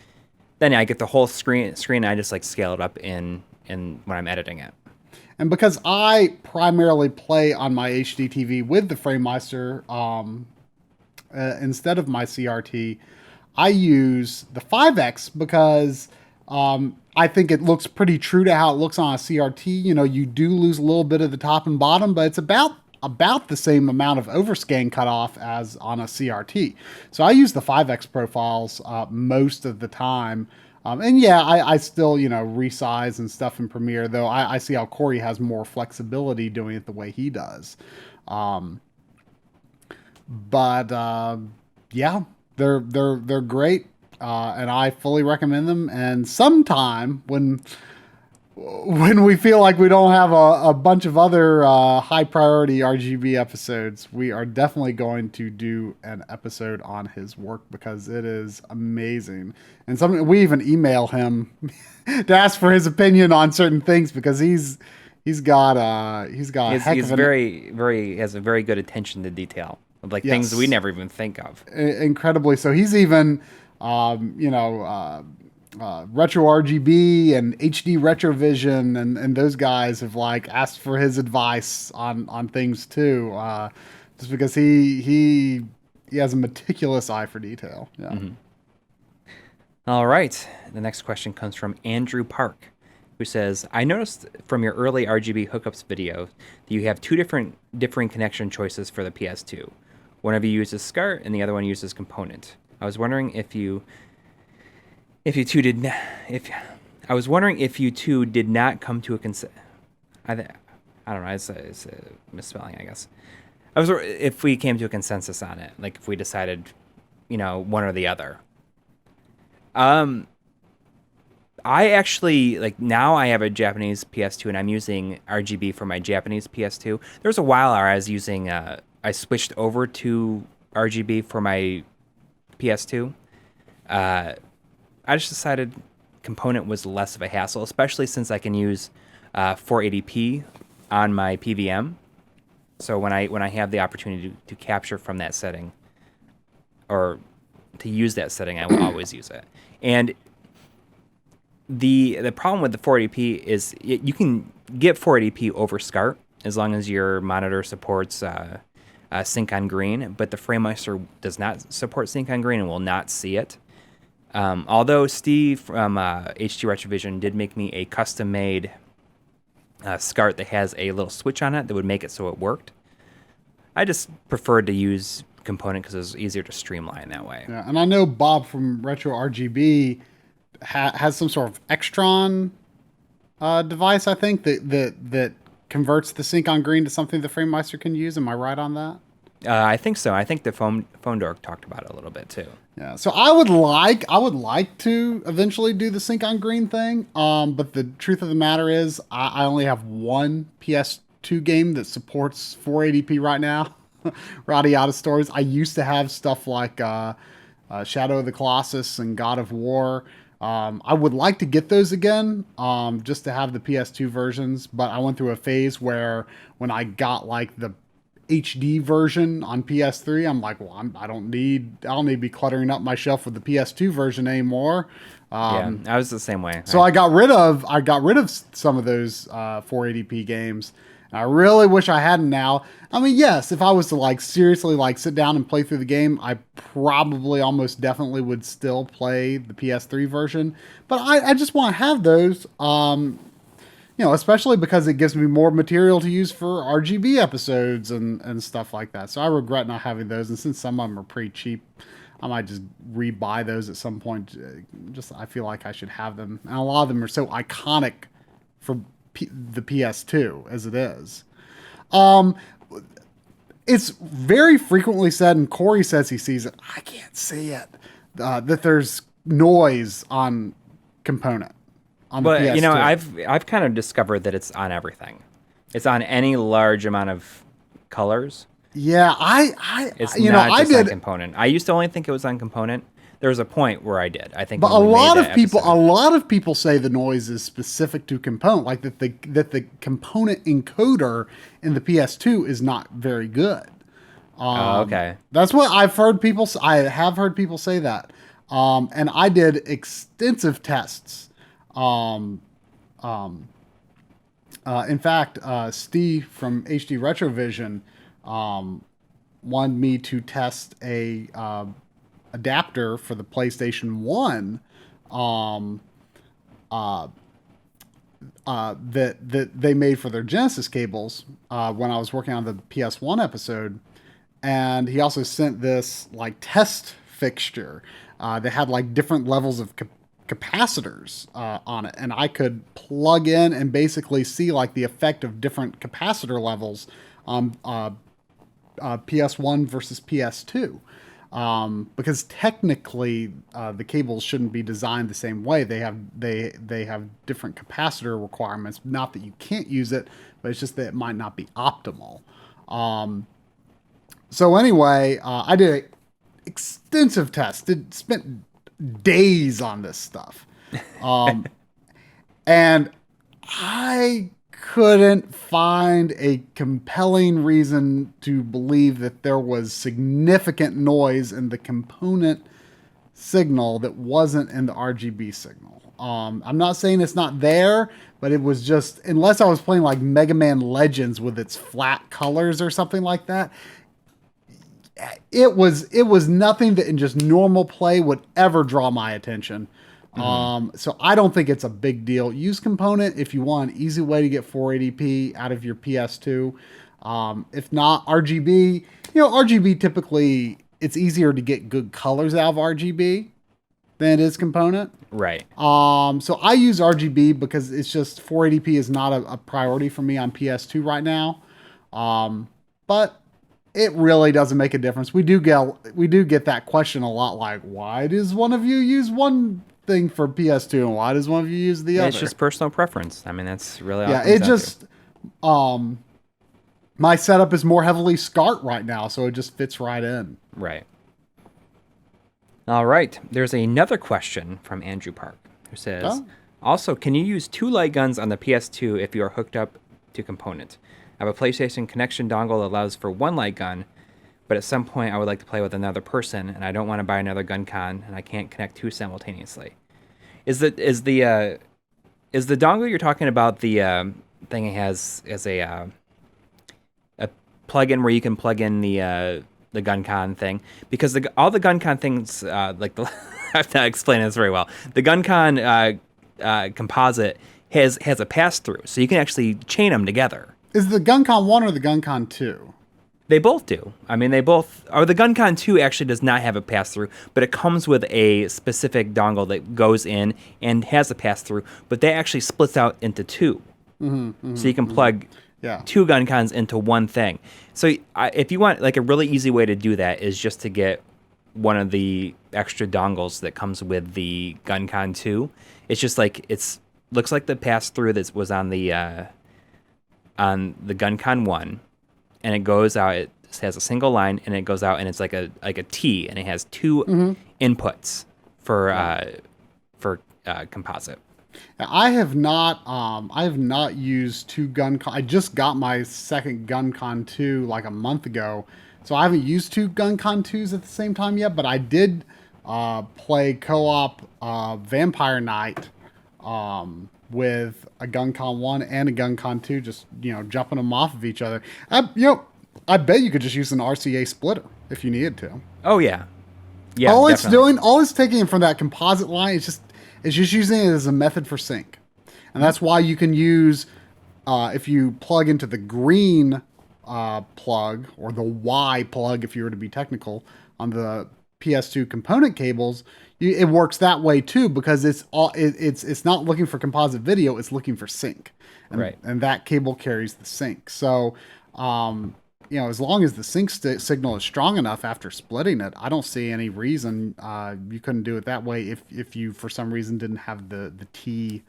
then I get the whole screen and I just like scale it up in when I'm editing it. And because I primarily play on my HD TV with the Framemeister instead of my CRT, I use the 5X because I think it looks pretty true to how it looks on a CRT. You know, you do lose a little bit of the top and bottom, but it's about the same amount of overscan cutoff as on a CRT. So I use the 5X profiles most of the time. And yeah, I still, resize and stuff in Premiere, though I see how Corey has more flexibility doing it the way he does. Yeah, they're great. And I fully recommend them. And sometime when we feel like we don't have a bunch of other high priority RGB episodes, we are definitely going to do an episode on his work because it is amazing. And we even email him to ask for his opinion on certain things because he has a very good attention to detail of things we never even think of. Incredibly so. He's even Retro RGB and HD Retrovision and those guys have asked for his advice on things too, just because he has a meticulous eye for detail. Yeah. Mm-hmm. All right. The next question comes from Andrew Park, who says, I noticed from your early RGB hookups video that you have two differing connection choices for the PS2. One of you uses SCART and the other one uses component. I was wondering if you two did not come to a consent. I don't know. It's a misspelling, I guess. If we came to a consensus on it, if we decided, one or the other. I actually now I have a Japanese PS2 and I'm using RGB for my Japanese PS2. There was a while where I was using I switched over to RGB for my PS2. I just decided component was less of a hassle, especially since I can use 480p on my PVM. So when I have the opportunity to capture from that setting or to use that setting, I will always use it. And the problem with the 480p is you can get 480p over SCART as long as your monitor supports sync on green, but the Framemeister does not support sync on green and will not see it. Although Steve from HD Retrovision did make me a custom-made SCART that has a little switch on it that would make it so it worked, I just preferred to use component because it was easier to streamline that way. Yeah, and I know Bob from Retro RGB has some sort of Extron device, I think, that converts the sync on green to something the Framemeister can use. Am I right on that? I think so. I think the phone dork talked about it a little bit too. Yeah. So I would like to eventually do the sync on green thing. But the truth of the matter is I only have one PS2 game that supports 480p right now. Radiata Stories. I used to have stuff like Shadow of the Colossus and God of War. I would like to get those again, just to have the PS2 versions, but I went through a phase where when I got the HD version on PS3, I'm like, well, I don't need to be cluttering up my shelf with the PS2 version anymore. Yeah, I was the same way. So I got rid of some of those 480p games. I really wish I hadn't now. I mean, yes, if I was to seriously sit down and play through the game, I probably almost definitely would still play the PS3 version. But I just want to have those, especially because it gives me more material to use for RGB episodes and stuff like that. So I regret not having those. And since some of them are pretty cheap, I might just rebuy those at some point. I feel like I should have them. And a lot of them are so iconic for the PS2 as it is. Um, it's very frequently said, and Corey says he sees it. I can't see it. That there's noise on component on the PS2. But you know, I've kind of discovered that it's on everything. It's on any large amount of colors. Yeah, It's you not know, I just on did. component. I used to only think it was on component. There was a point where I did. I think, But when a we made lot that of people, episode. a lot of people say the noise is specific to component, like that the component encoder in the PS2 is not very good. Okay. That's what I've heard people. I have heard people say that, and I did extensive tests. In fact, Steve from HD Retrovision wanted me to test a adapter for the PlayStation 1 that they made for their Genesis cables when I was working on the PS1 episode. And he also sent this like test fixture that had like different levels of capacitors on it, and I could plug in and basically see like the effect of different capacitor levels on PS1 versus PS2. Because technically the cables shouldn't be designed the same way. They have different capacitor requirements. Not that you can't use it, but it's just that it might not be optimal. So anyway, I did an extensive test. Spent days on this stuff. And I couldn't find a compelling reason to believe that there was significant noise in the component signal that wasn't in the RGB signal. I'm not saying it's not there, but it was just, unless I was playing like Mega Man Legends with its flat colors or something like that, it was nothing that in just normal play would ever draw my attention. So I don't think it's a big deal. Use component if you want an easy way to get 480p out of your PS2. If not, RGB, RGB typically it's easier to get good colors out of RGB than it is component. Right. So I use RGB because it's just 480p is not a priority for me on PS2 right now. But it really doesn't make a difference. We do get that question a lot, like, why does one of you use one thing for PS2 and why does one of you use the other? It's just personal preference. I mean, that's really all Yeah, it it comes just my setup is more heavily SCART right now, so it just fits right in. right. All right. There's another question from Andrew Park who says, also, can you use two light guns on the PS2 if you are hooked up to component? I have a PlayStation connection dongle that allows for one light gun, but at some point I would like to play with another person, and I don't want to buy another gun con, and I can't connect two simultaneously. Is the dongle you're talking about the thing it has as a plug-in where you can plug in the gun con thing? Because all the gun con things like the I have to explain this very well. The gun con composite has a pass-through, so you can actually chain them together. Is the GunCon 1 or the GunCon 2? They both do. I mean, they both... Or the GunCon 2 actually does not have a pass-through, but it comes with a specific dongle that goes in and has a pass-through, but that actually splits out into two. So you can plug two GunCons into one thing. So if you want, like, a really easy way to do that is just to get one of the extra dongles that comes with the GunCon 2. It's just like... looks like the pass-through that was on the GunCon 1, and it goes out. It has a single line, and it goes out, and it's like a T, and it has two inputs for composite. I have not used two GunCon. I just got my second GunCon 2 like a month ago, so I haven't used two GunCon 2s at the same time yet. But I did play co-op Vampire Knight. With a GunCon 1 and a GunCon 2, just, jumping them off of each other. I bet you could just use an RCA splitter if you needed to. Oh, yeah. Yeah, all definitely. all it's taking from that composite line is just using it as a method for sync. And that's why you can use, if you plug into the green plug, or the Y plug if you were to be technical, on the PS2 component cables, it works that way too, because it's not looking for composite video, it's looking for sync, and that cable carries the sync. So as long as the sync signal is strong enough after splitting it, I don't see any reason you couldn't do it that way if you for some reason didn't have the T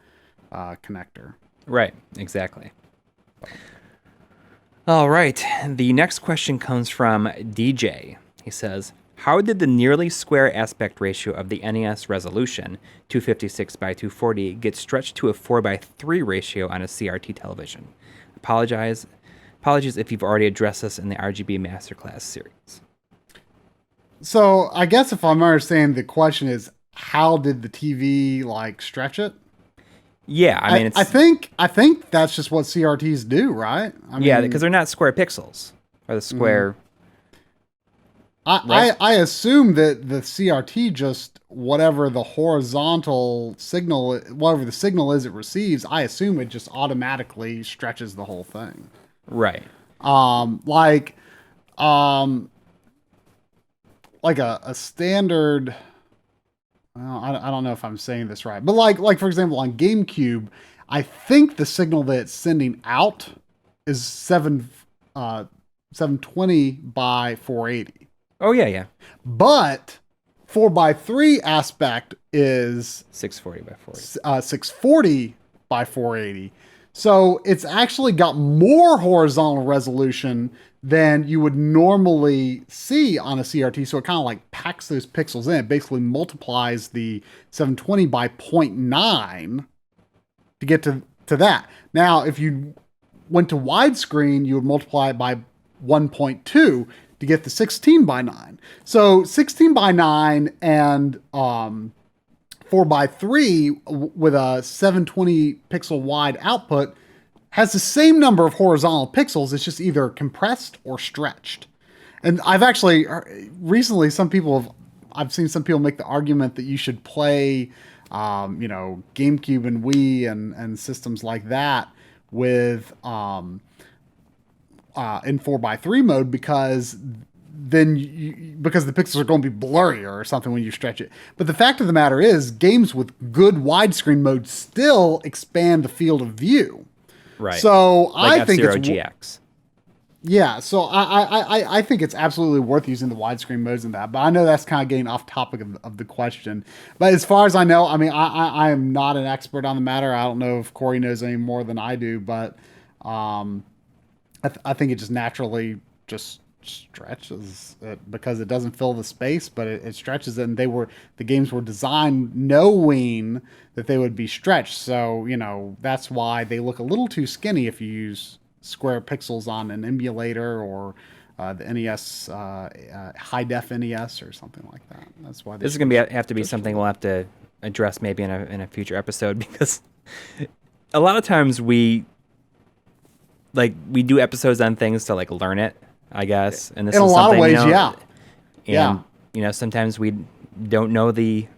connector. Right, exactly. All right, the next question comes from DJ. He says, how did the nearly square aspect ratio of the NES resolution, 256 by 240, get stretched to a 4:3 ratio on a CRT television? Apologies if you've already addressed this in the RGB Masterclass series. So I guess if I'm understanding, the question is, how did the TV stretch it? Yeah, I mean, I think that's just what CRTs do, right? Yeah, because they're not square pixels, or the square. I assume that the CRT just whatever the horizontal signal, whatever the signal is it receives, I assume it just automatically stretches the whole thing. Right. Like a standard. Well, I don't know if I'm saying this right, but like for example on GameCube, I think the signal that it's sending out is 720 by 480. Oh yeah. But 4:3 aspect is 640 by 480. 640 by 480. So it's actually got more horizontal resolution than you would normally see on a CRT. So it kind of packs those pixels in. It basically multiplies the 720 by 0.9 to get to that. Now, if you went to widescreen, you would multiply it by 1.2 to get the 16 by 9. So 16 by 9 and 4:3 with a 720 pixel wide output has the same number of horizontal pixels. It's just either compressed or stretched. And I've actually recently I've seen some people make the argument that you should play GameCube and Wii and systems like that with in 4:3 mode, because because the pixels are going to be blurrier or something when you stretch it. But the fact of the matter is, games with good widescreen mode still expand the field of view. Right. So I think F-Zero GX. Yeah, so I think it's absolutely worth using the widescreen modes in that. But I know that's kind of getting off topic of the question. But as far as I know, I mean, I am not an expert on the matter. I don't know if Corey knows any more than I do, but I think it just naturally just stretches it because it doesn't fill the space, but it stretches it. And the games were designed knowing that they would be stretched. So, that's why they look a little too skinny if you use square pixels on an emulator or the NES, high def NES or something like that. That's why this is going to have to be something we'll have to address maybe in a future episode, because a lot of times we do episodes on things to learn it, I guess. And this in is a lot of ways, yeah. And, sometimes we don't know the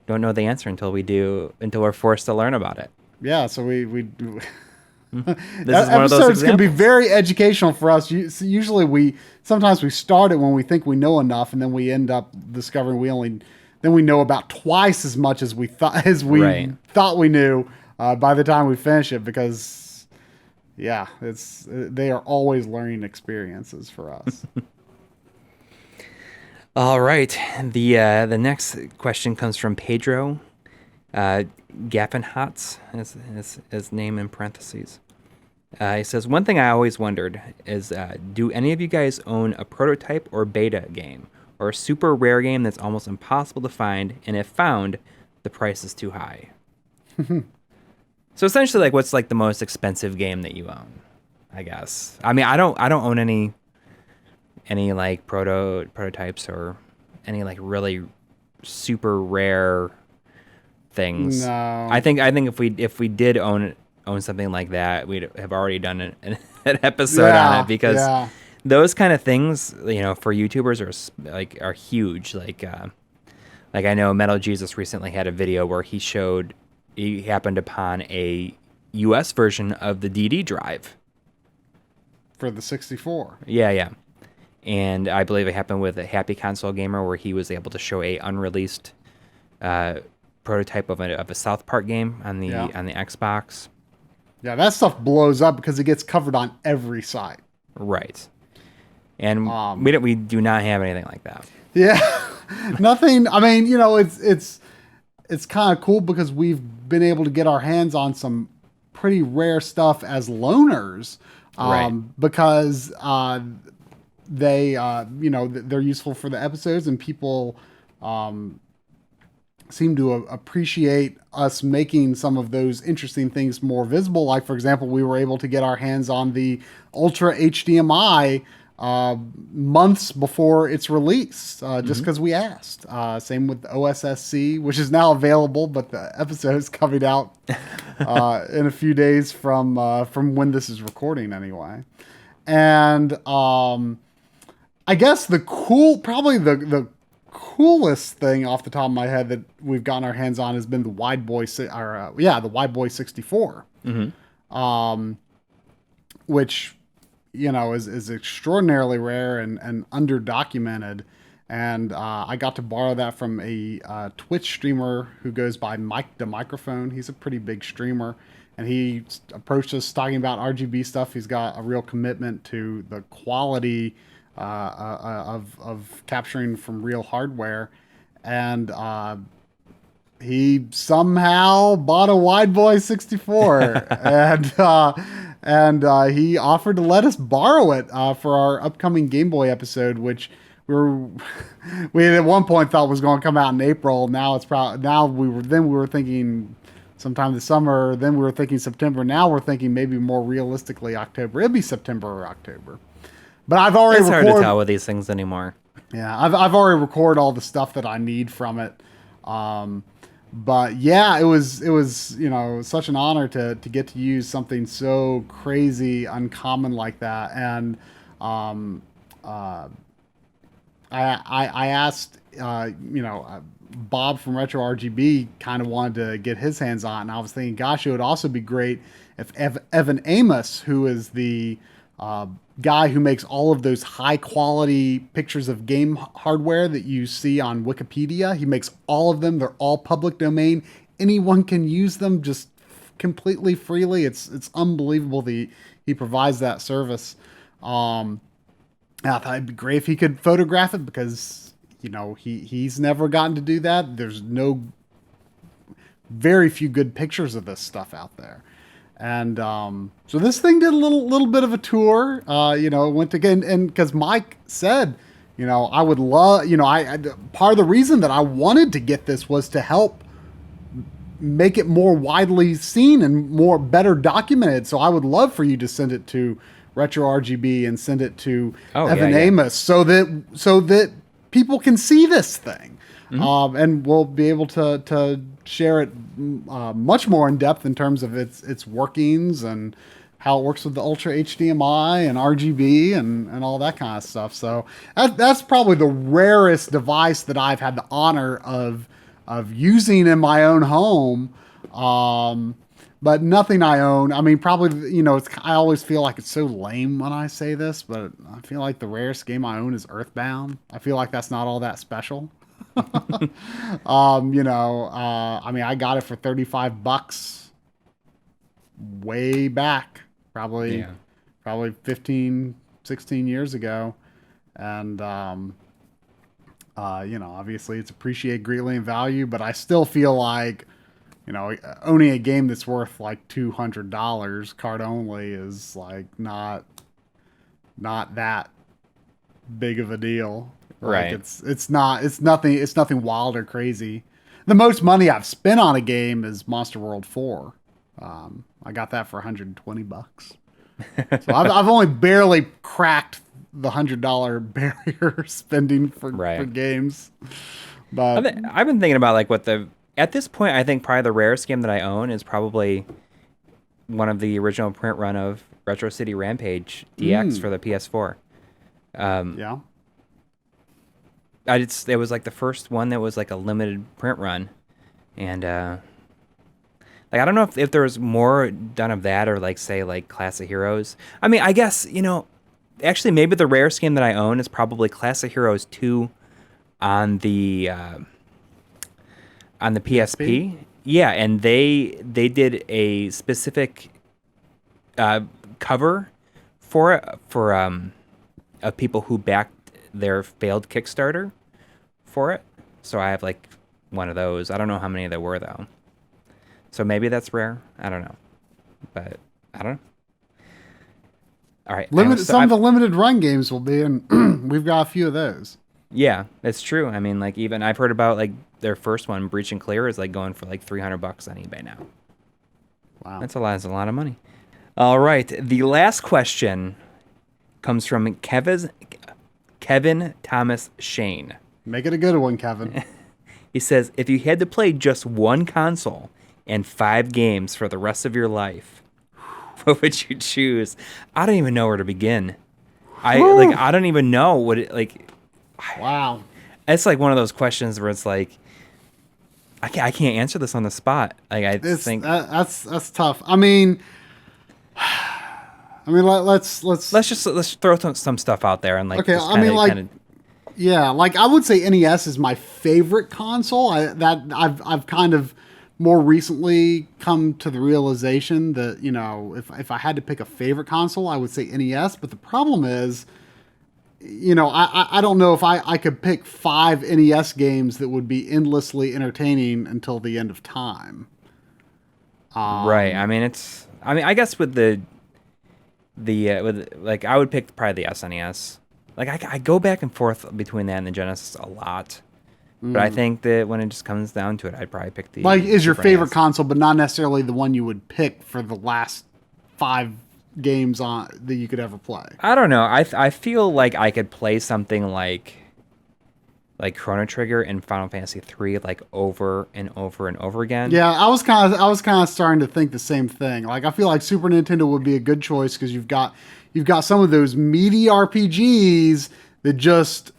answer until we're forced to learn about it. Yeah. So we This is one of those episodes can be very educational for us. Usually sometimes we start it when we think we know enough, and then we end up discovering we know about twice as much as we thought thought we knew by the time we finish it, because they are always learning experiences for us. All right. The next question comes from Pedro Gaffenhatz, his name in parentheses. He says, one thing I always wondered is, do any of you guys own a prototype or beta game, or a super rare game that's almost impossible to find, and if found, the price is too high? So essentially, what's the most expensive game that you own? I guess. I mean, I don't own any prototypes or any really super rare things. No. I think if we did own something like that, we'd have already done an episode on it, because those kind of things, for YouTubers are huge. Like I know Metal Jesus recently had a video where he happened upon a US version of the DD drive for the 64. Yeah. And I believe it happened with a Happy Console Gamer, where he was able to show a unreleased prototype of a South Park game on the Xbox. Yeah, that stuff blows up because it gets covered on every site. Right. And we do not have anything like that. Yeah, nothing. I mean, it's kind of cool because we've been able to get our hands on some pretty rare stuff as loaners, because they're useful for the episodes, and people seem to appreciate us making some of those interesting things more visible. Like, for example, we were able to get our hands on the Ultra HDMI months before its release, just because we asked. Same with the OSSC, which is now available, but the episode is coming out in a few days from when this is recording anyway. And I guess the coolest thing off the top of my head that we've gotten our hands on has been the Wide Boy 64, which is extraordinarily rare and underdocumented. And I got to borrow that from a Twitch streamer who goes by Mike the Microphone. He's a pretty big streamer, and he approached us talking about RGB stuff. He's got a real commitment to the quality of capturing from real hardware, and he somehow bought a Wide Boy 64, and he offered to let us borrow it for our upcoming Game Boy episode, which we at one point thought was going to come out in April. Now we were thinking sometime this summer. Then we were thinking September. Now we're thinking maybe more realistically October. It'd be September or October. But I've already It's hard to tell with these things anymore. Yeah, I've already recorded all the stuff that I need from it. But yeah, it was such an honor to get to use something so crazy uncommon like that. And I asked Bob from RetroRGB kind of wanted to get his hands on it, and I was thinking, gosh, it would also be great if Evan Amos, who is the guy who makes all of those high quality pictures of game hardware that you see on Wikipedia. He makes all of them. They're all public domain. Anyone can use them just completely freely. It's unbelievable that he provides that service. I thought it'd be great if he could photograph it, because he's never gotten to do that. There's very few good pictures of this stuff out there. And so this thing did a little bit of a tour. Went to get, and because Mike said, I would love, part of the reason that I wanted to get this was to help make it more widely seen and better documented. So I would love for you to send it to RetroRGB and send it to Evan Amos, so that people can see this thing. And we'll be able to share it much more in depth in terms of its workings and how it works with the Ultra HDMI and RGB and all that kind of stuff. So that's probably the rarest device that I've had the honor of using in my own home. But nothing I own. I mean, probably, I always feel like it's so lame when I say this, but I feel like the rarest game I own is Earthbound. I feel like that's not all that special. I mean, I got it for $35 way back, probably 15, 16 years ago. And, obviously it's appreciated greatly in value, but I still feel like, owning a game that's worth like $200 card only is like not that big of a deal. Right. Like it's nothing wild or crazy. The most money I've spent on a game is Monster World 4. I got that for $120. So I've only barely cracked the $100 barrier spending for games. But I've been thinking about at this point, I think probably the rarest game that I own is probably one of the original print run of Retro City Rampage DX for the PS4. It was like the first one that was like a limited print run, and I don't know if there was more done of that, or say Class of Heroes. I mean, I guess actually maybe the rarest game that I own is probably Class of Heroes 2 on the on the PSP. Yeah, and they did a specific cover for it for of people who backed their failed Kickstarter for it. So I have like one of those. I don't know how many there were though. So maybe that's rare. I don't know, but I don't know. All right, Some of the limited run games will be, and we've got a few of those. Yeah, that's true. I mean, like even I've heard about like their first one, Breach and Clear, is like going for like $300 on eBay now. Wow, that's a lot of money. All right, the last question comes from Kevin Thomas Shane. Make it a good one, Kevin. He says, if you had to play just one console and 5 games for the rest of your life, what would you choose? I don't even know where to begin. I don't even know what it like. Wow, it's like one of those questions where it's like, I can't answer this on the spot. Like think that's tough. I mean, let's throw some stuff out there and like. Okay, I mean, like, yeah, like I would say NES is my favorite console. I've kind of more recently come to the realization that, you know, if I had to pick a favorite console, I would say NES. But the problem is, you know, I don't know if I could pick 5 NES games that would be endlessly entertaining until the end of time. Right. I mean, I guess with with like I would pick probably the SNES. Like I go back and forth between that and the Genesis a lot. But I think that when it just comes down to it, I'd probably pick the like is your Super favorite NES. console, but not necessarily the one you would pick for the last 5 games on that you could ever play. I don't know. I feel like I could play something like Chrono Trigger and Final Fantasy 3 like over and over and over again. Yeah, I was kind of starting to think the same thing. Like I feel like Super Nintendo would be a good choice because you've got some of those meaty RPGs that just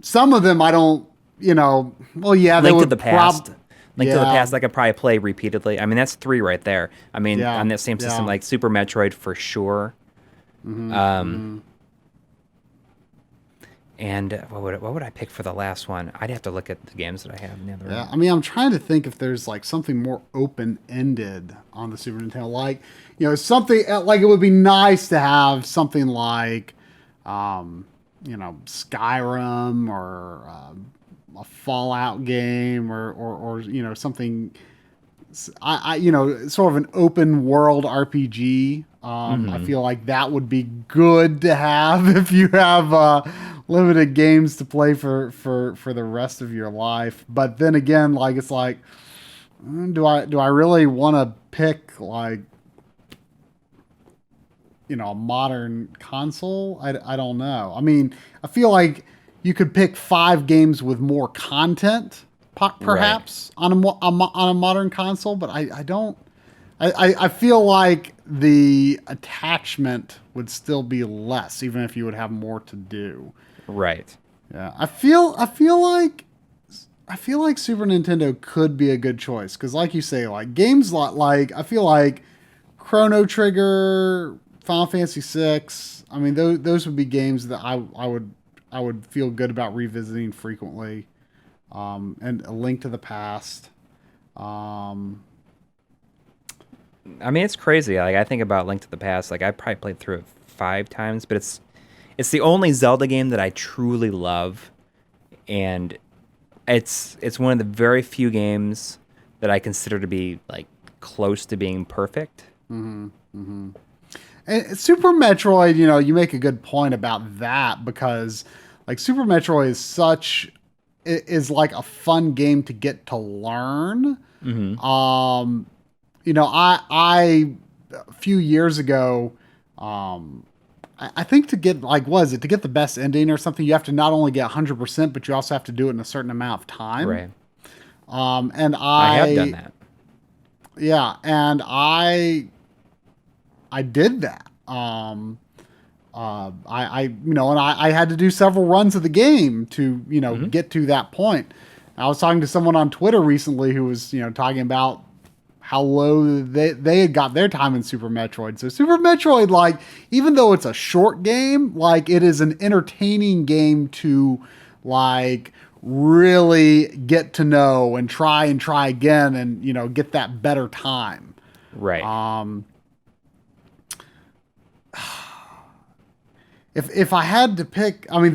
some of them I don't, you know, well yeah, Link to the Past. Link to the Yeah. Past I could probably play repeatedly. I mean that's 3 right there. I mean Yeah, on that same system yeah. like Super Metroid for sure. And what would I pick for the last one? I'd have to look at the games that I have in the other room. Yeah, I mean, I'm trying to think if there's like something more open-ended on the Super Nintendo, like, you know, something like it would be nice to have something like, you know, Skyrim or a Fallout game or you know something. I you know sort of an open world RPG. I feel like that would be good to have if you have limited games to play for the rest of your life. But then again, like it's like, do I really want to pick like, you know, a modern console? I don't know. I mean, I feel like you could pick 5 games with more content, perhaps on a modern console, but I don't. I feel like the attachment would still be less, even if you would have more to do. Right. Yeah, I feel like Super Nintendo could be a good choice because, like you say, like games like I feel like Chrono Trigger, Final Fantasy VI. I mean, those would be games that I would feel good about revisiting frequently. And A Link to the Past. I mean, it's crazy. Like I think about Link to the Past. Like I probably played through it 5 times, but it's the only Zelda game that I truly love, and it's one of the very few games that I consider to be like close to being perfect. And Super Metroid, you know, you make a good point about that because like Super Metroid is like a fun game to get to learn. You know, I a few years ago, I think to get to get the best ending or something, you have to not only get 100%, but you also have to do it in a certain amount of time. Right. And I have done that. Yeah, and I did that. I you know, and I had to do several runs of the game to, you know, get to that point. I was talking to someone on Twitter recently who was, you know, talking about how low they had got their time in Super Metroid. So Super Metroid, like, even though it's a short game, like it is an entertaining game to like really get to know and try again and, get that better time. Right. If I had to pick, I mean,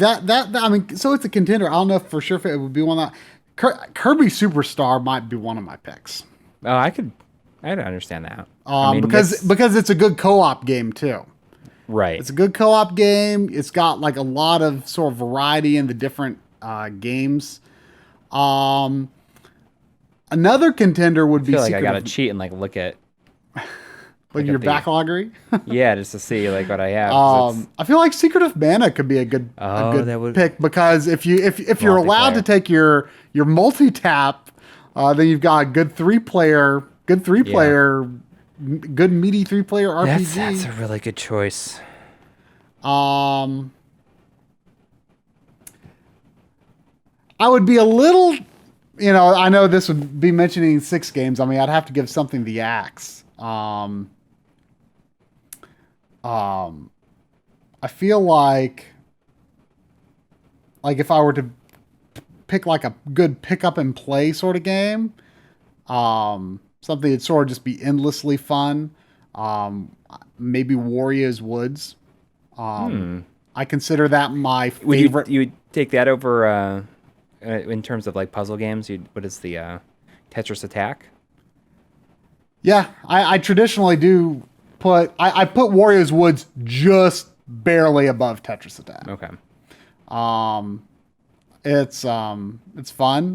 so it's a contender. I don't know if for sure if it would be one that Kirby Superstar might be one of my picks. Oh, I'd understand that. I mean, because it's a good co-op game too. Right. It's a good co-op game. It's got like a lot of sort of variety in the different games. Another contender would be. I feel like I gotta cheat and like look at your backloggery. Yeah, just to see like what I have. I feel like Secret of Mana could be a good pick, because if you're allowed to take your multi-tap, then you've got a good three player, good meaty 3-player RPG. That's a really good choice. I would be a little, I know this would be mentioning 6 games. I mean, I'd have to give something the axe. I feel like if I were to pick like a good pick up and play sort of game, something that'd sort of just be endlessly fun. Maybe Wario's Woods. I consider that my favorite. You would take that over in terms of like puzzle games? What is the Tetris Attack? Yeah, I traditionally do put I put Wario's Woods just barely above Tetris Attack. Okay. It's fun.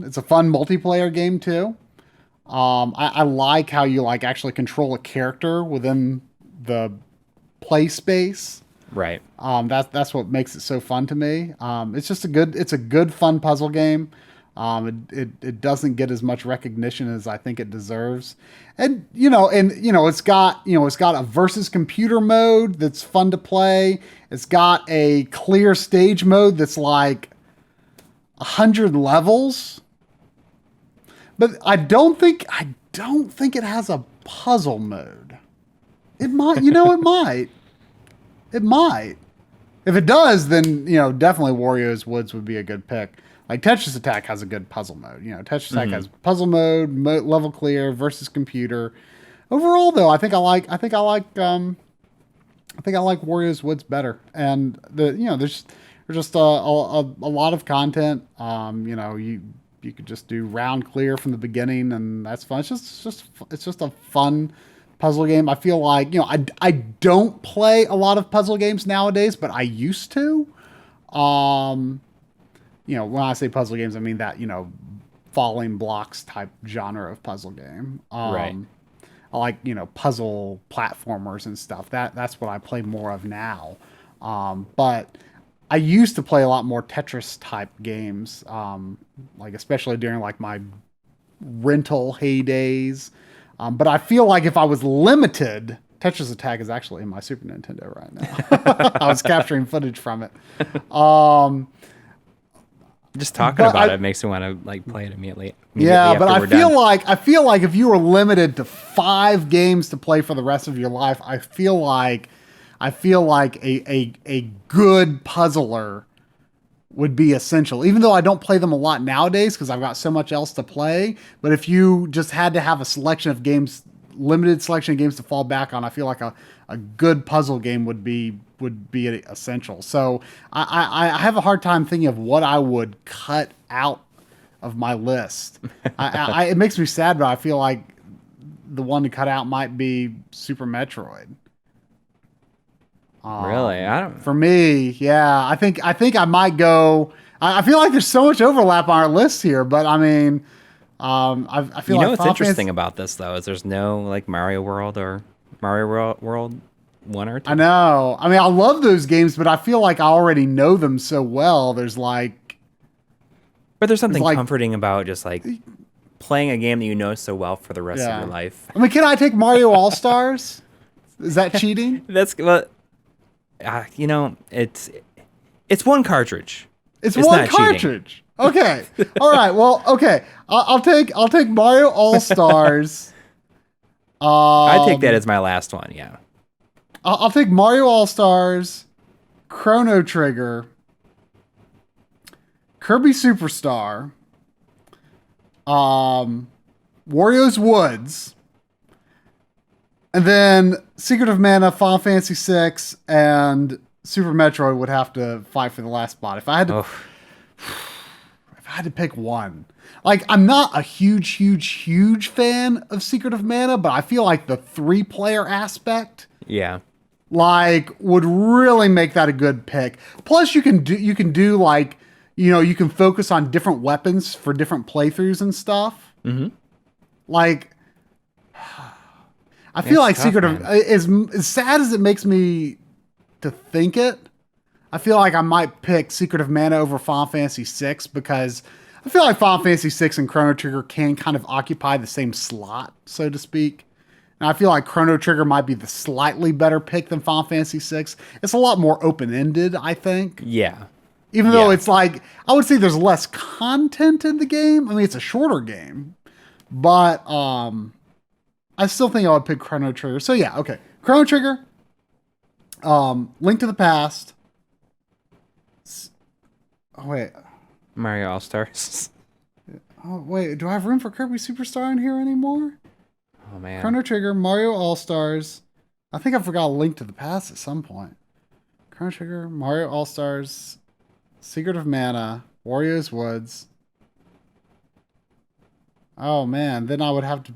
It's a fun multiplayer game too. I like how you like actually control a character within the play space. Right. That's what makes it so fun to me. It's a good fun puzzle game. It doesn't get as much recognition as I think it deserves. And it's got a versus computer mode that's fun to play. It's got a clear stage mode that's like 100 levels. But I don't think it has a puzzle mode. It might, it might. It might. If it does, then, definitely Wario's Woods would be a good pick. Like Tetris Attack has a good puzzle mode. Tetris Attack has puzzle mode, level clear, versus computer. Overall, though, I think I like Wario's Woods better. And there's just a lot of content. You could just do round clear from the beginning, and that's fun. It's just a fun puzzle game. I feel like I don't play a lot of puzzle games nowadays, but I used to. When I say puzzle games, I mean that, falling blocks type genre of puzzle game. Right. I like, puzzle platformers and stuff. That's what I play more of now. But I used to play a lot more Tetris type games, like especially during like my rental heydays. But I feel like if I was limited, Tetris Attack is actually in my Super Nintendo right now. I was capturing footage from it. Just talking about it makes me want to like play it immediately. Yeah, but I feel like if you were limited to 5 games to play for the rest of your life, I feel like a good puzzler would be essential. Even though I don't play them a lot nowadays because I've got so much else to play, but if you just had to have a selection of games, limited selection of games to fall back on, I feel like a good puzzle game would be essential. So I have a hard time thinking of what I would cut out of my list. It makes me sad, but I feel like the one to cut out might be Super Metroid. Really? For me, yeah. I think I might go. I feel like there's so much overlap on our list here, but I mean, I feel like what's interesting about this though is there's no like Mario World or Mario World 1 or 2. I know. I mean, I love those games, but I feel like I already know them so well. But there's something comforting about just like playing a game that you know so well for the rest of your life. I mean, can I take Mario All Stars? Is that cheating? It's one cartridge. It's one cartridge. Okay. All right. Well, okay. I'll take Mario All Stars. I take that as my last one. Yeah. I'll take Mario All Stars, Chrono Trigger, Kirby Superstar, Wario's Woods, and then Secret of Mana, Final Fantasy VI, and Super Metroid would have to fight for the last spot. If I had to, if I had to pick one, like I'm not a huge fan of Secret of Mana, but I feel like the 3-player aspect, like would really make that a good pick. Plus, you can do like, you can focus on different weapons for different playthroughs and stuff. Mm-hmm. Like, I feel like Secret of, as sad as it makes me to think it, I feel like I might pick Secret of Mana over Final Fantasy VI because I feel like Final Fantasy VI and Chrono Trigger can kind of occupy the same slot, so to speak. And I feel like Chrono Trigger might be the slightly better pick than Final Fantasy VI. It's a lot more open-ended, I think. Yeah. Even though it's like, I would say there's less content in the game. I mean, it's a shorter game. But I still think I would pick Chrono Trigger. So yeah, okay. Chrono Trigger, Link to the Past. Oh, wait. Mario All-Stars. Oh, wait. Do I have room for Kirby Superstar in here anymore? Oh, man. Chrono Trigger, Mario All-Stars. I think I forgot Link to the Past at some point. Chrono Trigger, Mario All-Stars, Secret of Mana, Wario's Woods. Oh, man. Then I would have to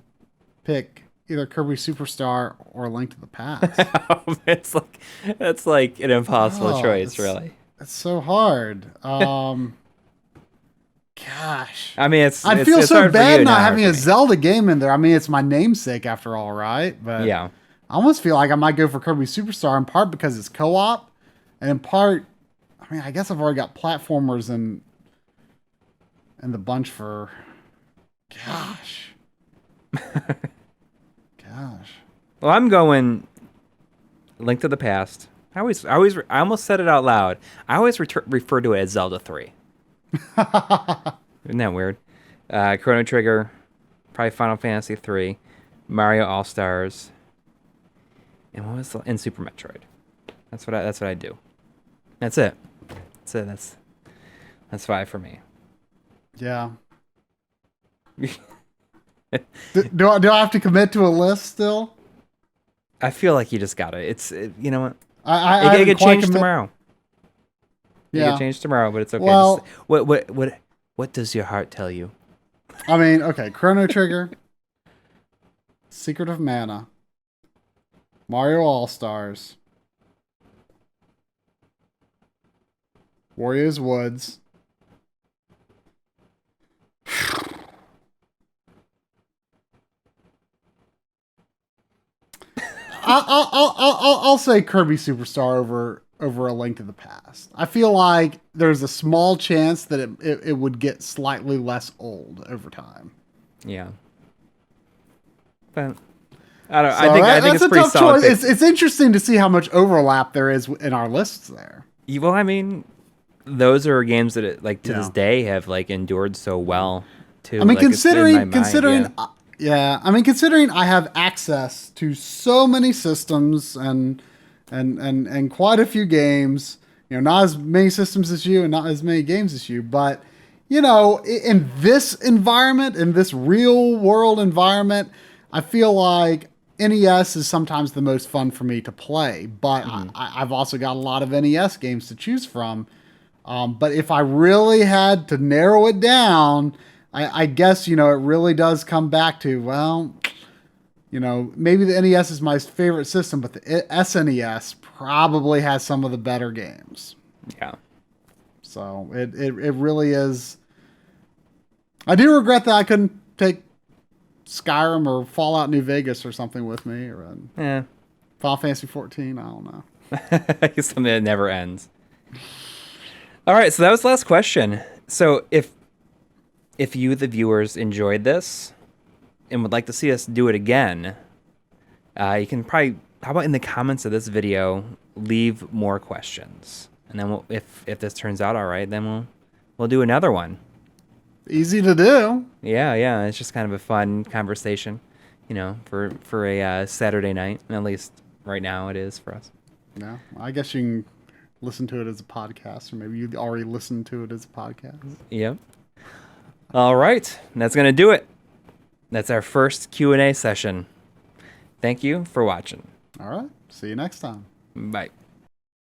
pick either Kirby Superstar or Link to the Past. That's like an impossible choice, really. It's so hard. Gosh. I mean, I feel so bad not having a Zelda game in there. I mean, it's my namesake after all, right? But yeah. I almost feel like I might go for Kirby Superstar in part because it's co-op, and in part, I mean, I guess I've already got platformers in the bunch for. Gosh. Well, I'm going Link to the Past. I almost said it out loud. I always refer to it as Zelda 3. Isn't that weird? Chrono Trigger, probably Final Fantasy 3, Mario All Stars, and Super Metroid. That's what I do. That's it. That's 5 for me. Yeah. do I have to commit to a list still? I feel like you just got it. You know what? I it could change tomorrow. Yeah. It could change tomorrow, but it's okay. Well, what does your heart tell you? I mean, okay, Chrono Trigger, Secret of Mana, Mario All Stars, Wario's Woods. I'll say Kirby Superstar over A Link to the Past. I feel like there's a small chance that it would get slightly less old over time. Yeah. But I don't. So I think it's pretty solid. It's interesting to see how much overlap there is in our lists there. Well, I mean, those are games that this day have endured so well. Too. I mean, considering I have access to so many systems and quite a few games, not as many systems as you and not as many games as you, but in this environment, in this real world environment, I feel like NES is sometimes the most fun for me to play, but I've also got a lot of NES games to choose from. But if I really had to narrow it down, I guess, it really does come back to, well, maybe the NES is my favorite system, but the SNES probably has some of the better games. Yeah. So it really is. I do regret that I couldn't take Skyrim or Fallout New Vegas or something with me, or Final Fantasy 14. I don't know. Something that never ends. All right, so that was the last question. So if you, the viewers, enjoyed this and would like to see us do it again, you can probably, how about in the comments of this video, leave more questions. And then if this turns out all right, then we'll do another one. Easy to do. Yeah. It's just kind of a fun conversation, for a Saturday night. At least right now it is for us. Yeah, I guess you can listen to it as a podcast, or maybe you already listened to it as a podcast. Yep. All right, that's gonna do it. That's our first Q&A session. Thank you for watching. All right. See you next time. Bye.